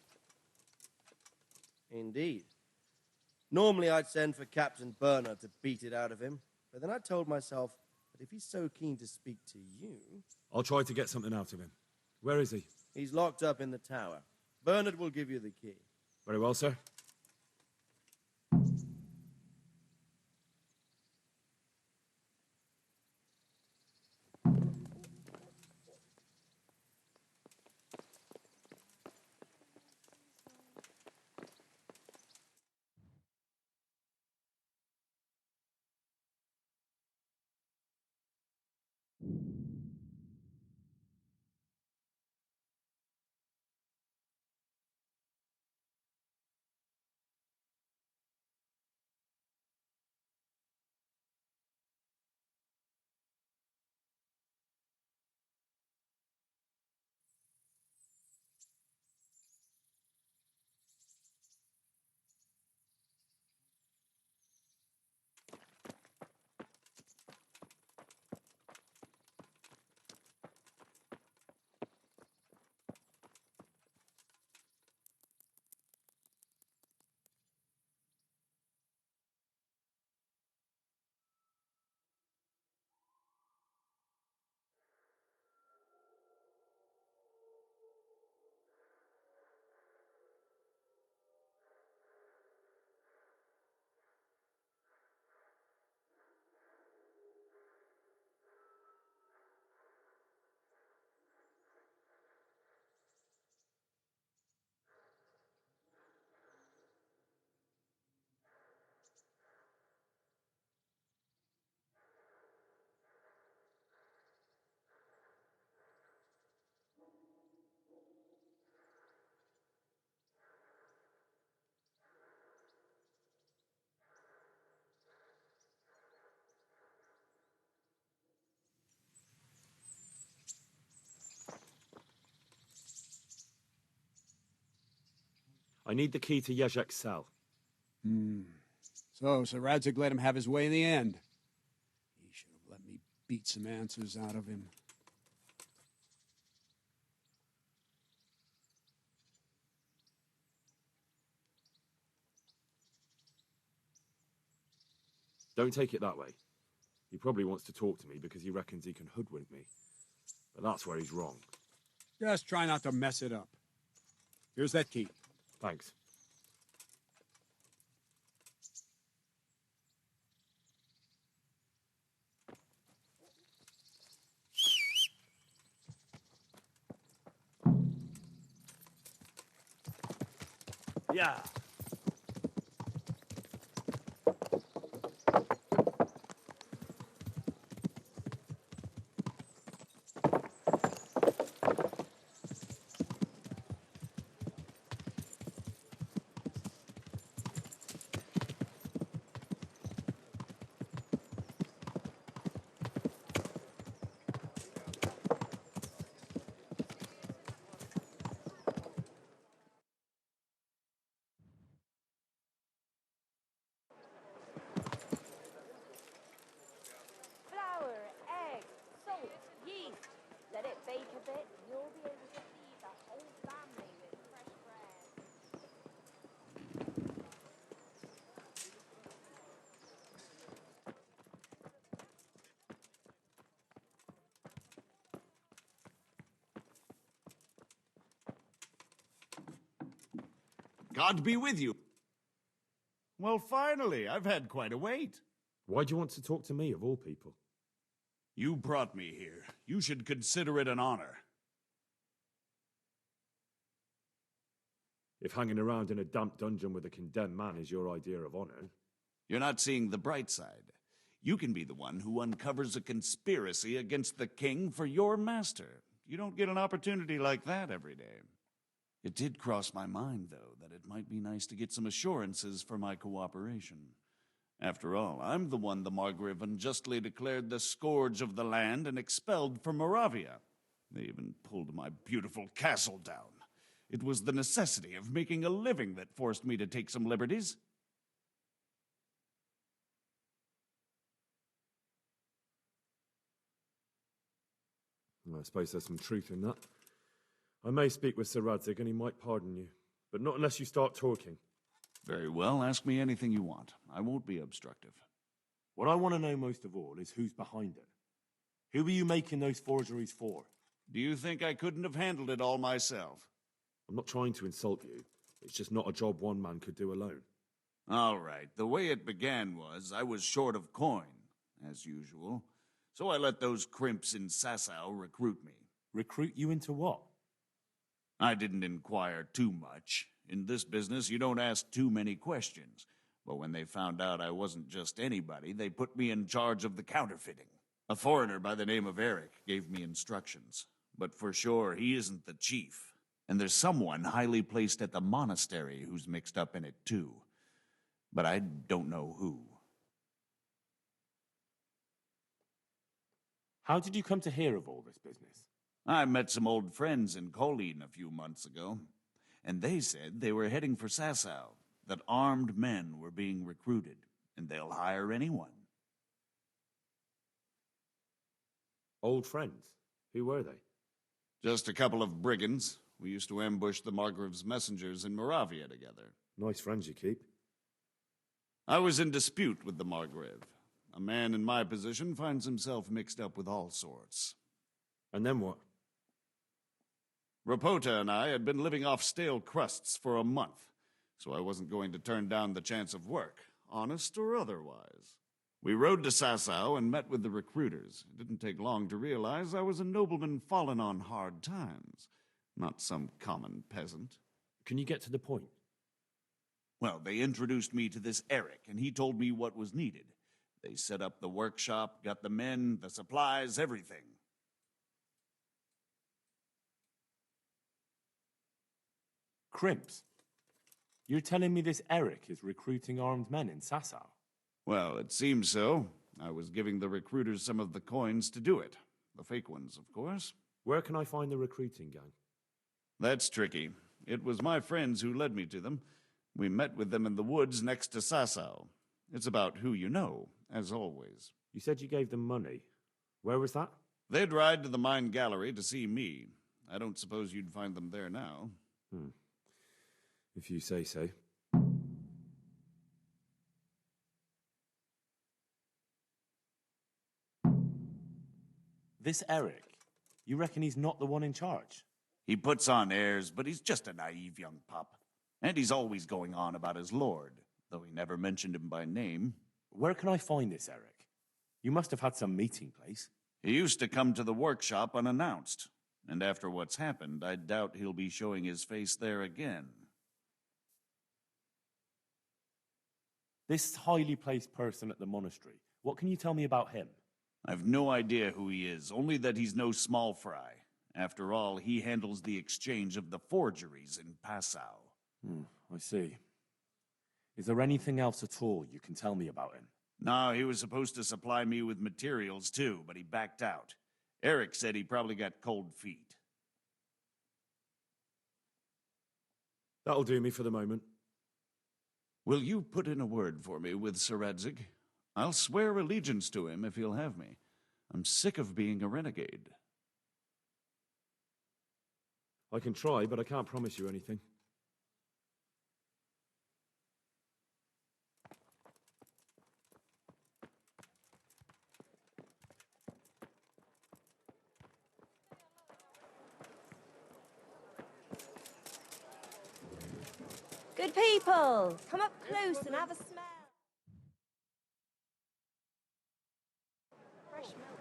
Indeed. Normally I'd send for Captain Burner to beat it out of him, but then I told myself that if he's so keen to speak to you... I'll try to get something out of him. Where is he? He's locked up in the tower. Bernard will give you the key. Very well, sir. I need the key to Jezek's cell. So Sir Radzig let him have his way in the end. He should have let me beat some answers out of him. Don't take it that way. He probably wants to talk to me because he reckons he can hoodwink me. But that's where he's wrong. Just try not to mess it up. Here's that key. Thanks. Yeah. God be with you. Well, finally, I've had quite a wait. Why do you want to talk to me, of all people? You brought me here. You should consider it an honor. If hanging around in a damp dungeon with a condemned man is your idea of honor... You're not seeing the bright side. You can be the one who uncovers a conspiracy against the king for your master. You don't get an opportunity like that every day. It did cross my mind, though, that it might be nice to get some assurances for my cooperation. After all, I'm the one the Margrave unjustly declared the scourge of the land and expelled from Moravia. They even pulled my beautiful castle down. It was the necessity of making a living that forced me to take some liberties. I suppose there's some truth in that. I may speak with Sir Radzig and he might pardon you, but not unless you start talking. Very well, ask me anything you want. I won't be obstructive. What I want to know most of all is who's behind it. Who are you making those forgeries for? Do you think I couldn't have handled it all myself? I'm not trying to insult you. It's just not a job one man could do alone. All right, the way it began was I was short of coin, as usual. So I let those crimps in Sasau recruit me. Recruit you into what? I didn't inquire too much. In this business, you don't ask too many questions. But when they found out I wasn't just anybody, they put me in charge of the counterfeiting. A foreigner by the name of Eric gave me instructions. But for sure, he isn't the chief. And there's someone highly placed at the monastery who's mixed up in it too. But I don't know who. How did you come to hear of all this business? I met some old friends in Colleen a few months ago, and they said they were heading for Sasau, that armed men were being recruited, and they'll hire anyone. Old friends? Who were they? Just a couple of brigands. We used to ambush the Margrave's messengers in Moravia together. Nice friends you keep. I was in dispute with the Margrave. A man in my position finds himself mixed up with all sorts. And then what? Rapota and I had been living off stale crusts for a month, so I wasn't going to turn down the chance of work, honest or otherwise. We rode to Sasau and met with the recruiters. It didn't take long to realize I was a nobleman fallen on hard times, not some common peasant. Can you get to the point? Well, they introduced me to this Eric, and he told me what was needed. They set up the workshop, got the men, the supplies, everything. Crimps? You're telling me this Eric is recruiting armed men in Sasau? Well, it seems so. I was giving the recruiters some of the coins to do it. The fake ones, of course. Where can I find the recruiting gang? That's tricky. It was my friends who led me to them. We met with them in the woods next to Sasau. It's about who you know, as always. You said you gave them money. Where was that? They'd ride to the mine gallery to see me. I don't suppose you'd find them there now. If you say so. This Eric, you reckon he's not the one in charge? He puts on airs, but he's just a naive young pup. And he's always going on about his lord, though he never mentioned him by name. Where can I find this Eric? You must have had some meeting place. He used to come to the workshop unannounced. And after what's happened, I doubt he'll be showing his face there again. This highly placed person at the monastery, what can you tell me about him? I've no idea who he is, only that he's no small fry. After all, he handles the exchange of the forgeries in Passau. I see. Is there anything else at all you can tell me about him? No, he was supposed to supply me with materials too, but he backed out. Eric said he probably got cold feet. That'll do me for the moment. Will you put in a word for me with Sir Radzig? I'll swear allegiance to him if he'll have me. I'm sick of being a renegade. I can try, but I can't promise you anything. Good people, come up close and have a smell. Fresh milk.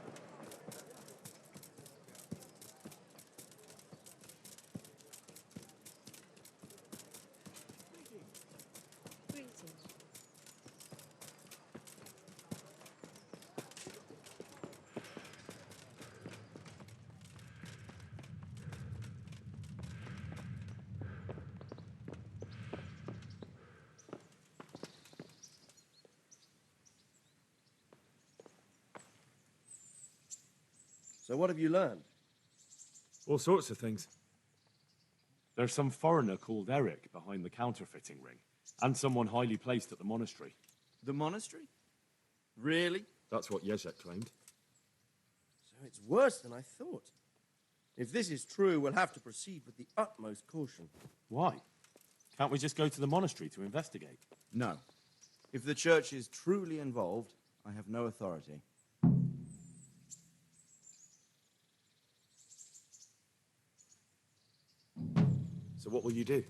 Greetings. So what have you learned? All sorts of things. There's some foreigner called Eric behind the counterfeiting ring, and someone highly placed at the monastery. The monastery? Really? That's what Jezek claimed. So it's worse than I thought. If this is true, we'll have to proceed with the utmost caution. Why? Can't we just go to the monastery to investigate? No. If the church is truly involved, I have no authority. So what will you do?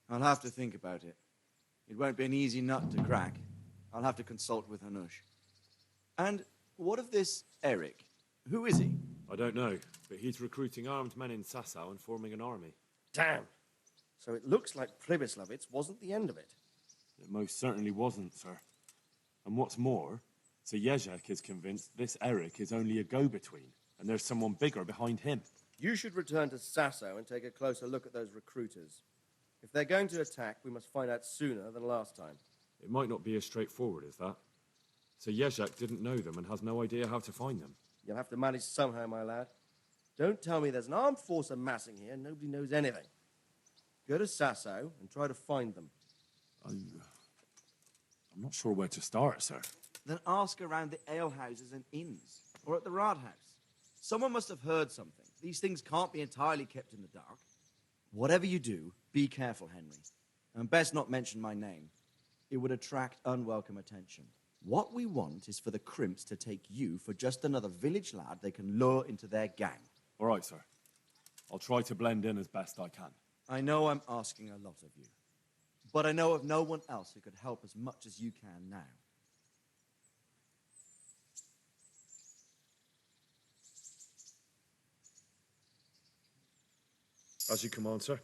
I'll have to think about it. It won't be an easy nut to crack. I'll have to consult with Hanush. And what of this Eric? Who is he? I don't know, but he's recruiting armed men in Sasau and forming an army. Damn. So it looks like Pribyslavitz wasn't the end of it. It most certainly wasn't, sir. And what's more, Sir Jezek is convinced this Eric is only a go-between, and there's someone bigger behind him. You should return to Sasau and take a closer look at those recruiters. If they're going to attack, we must find out sooner than last time. It might not be as straightforward as that. Sir Jezek didn't know them and has no idea how to find them. You'll have to manage somehow, my lad. Don't tell me there's an armed force amassing here and nobody knows anything. Go to Sasau and try to find them. I'm not sure where to start, sir. Then ask around the alehouses and inns, or at the Rathaus. Someone must have heard something. These things can't be entirely kept in the dark. Whatever you do, be careful, Henry. And best not mention my name. It would attract unwelcome attention. What we want is for the crimps to take you for just another village lad they can lure into their gang. All right, sir. I'll try to blend in as best I can. I know I'm asking a lot of you, but I know of no one else who could help as much as you can now. As you command, sir.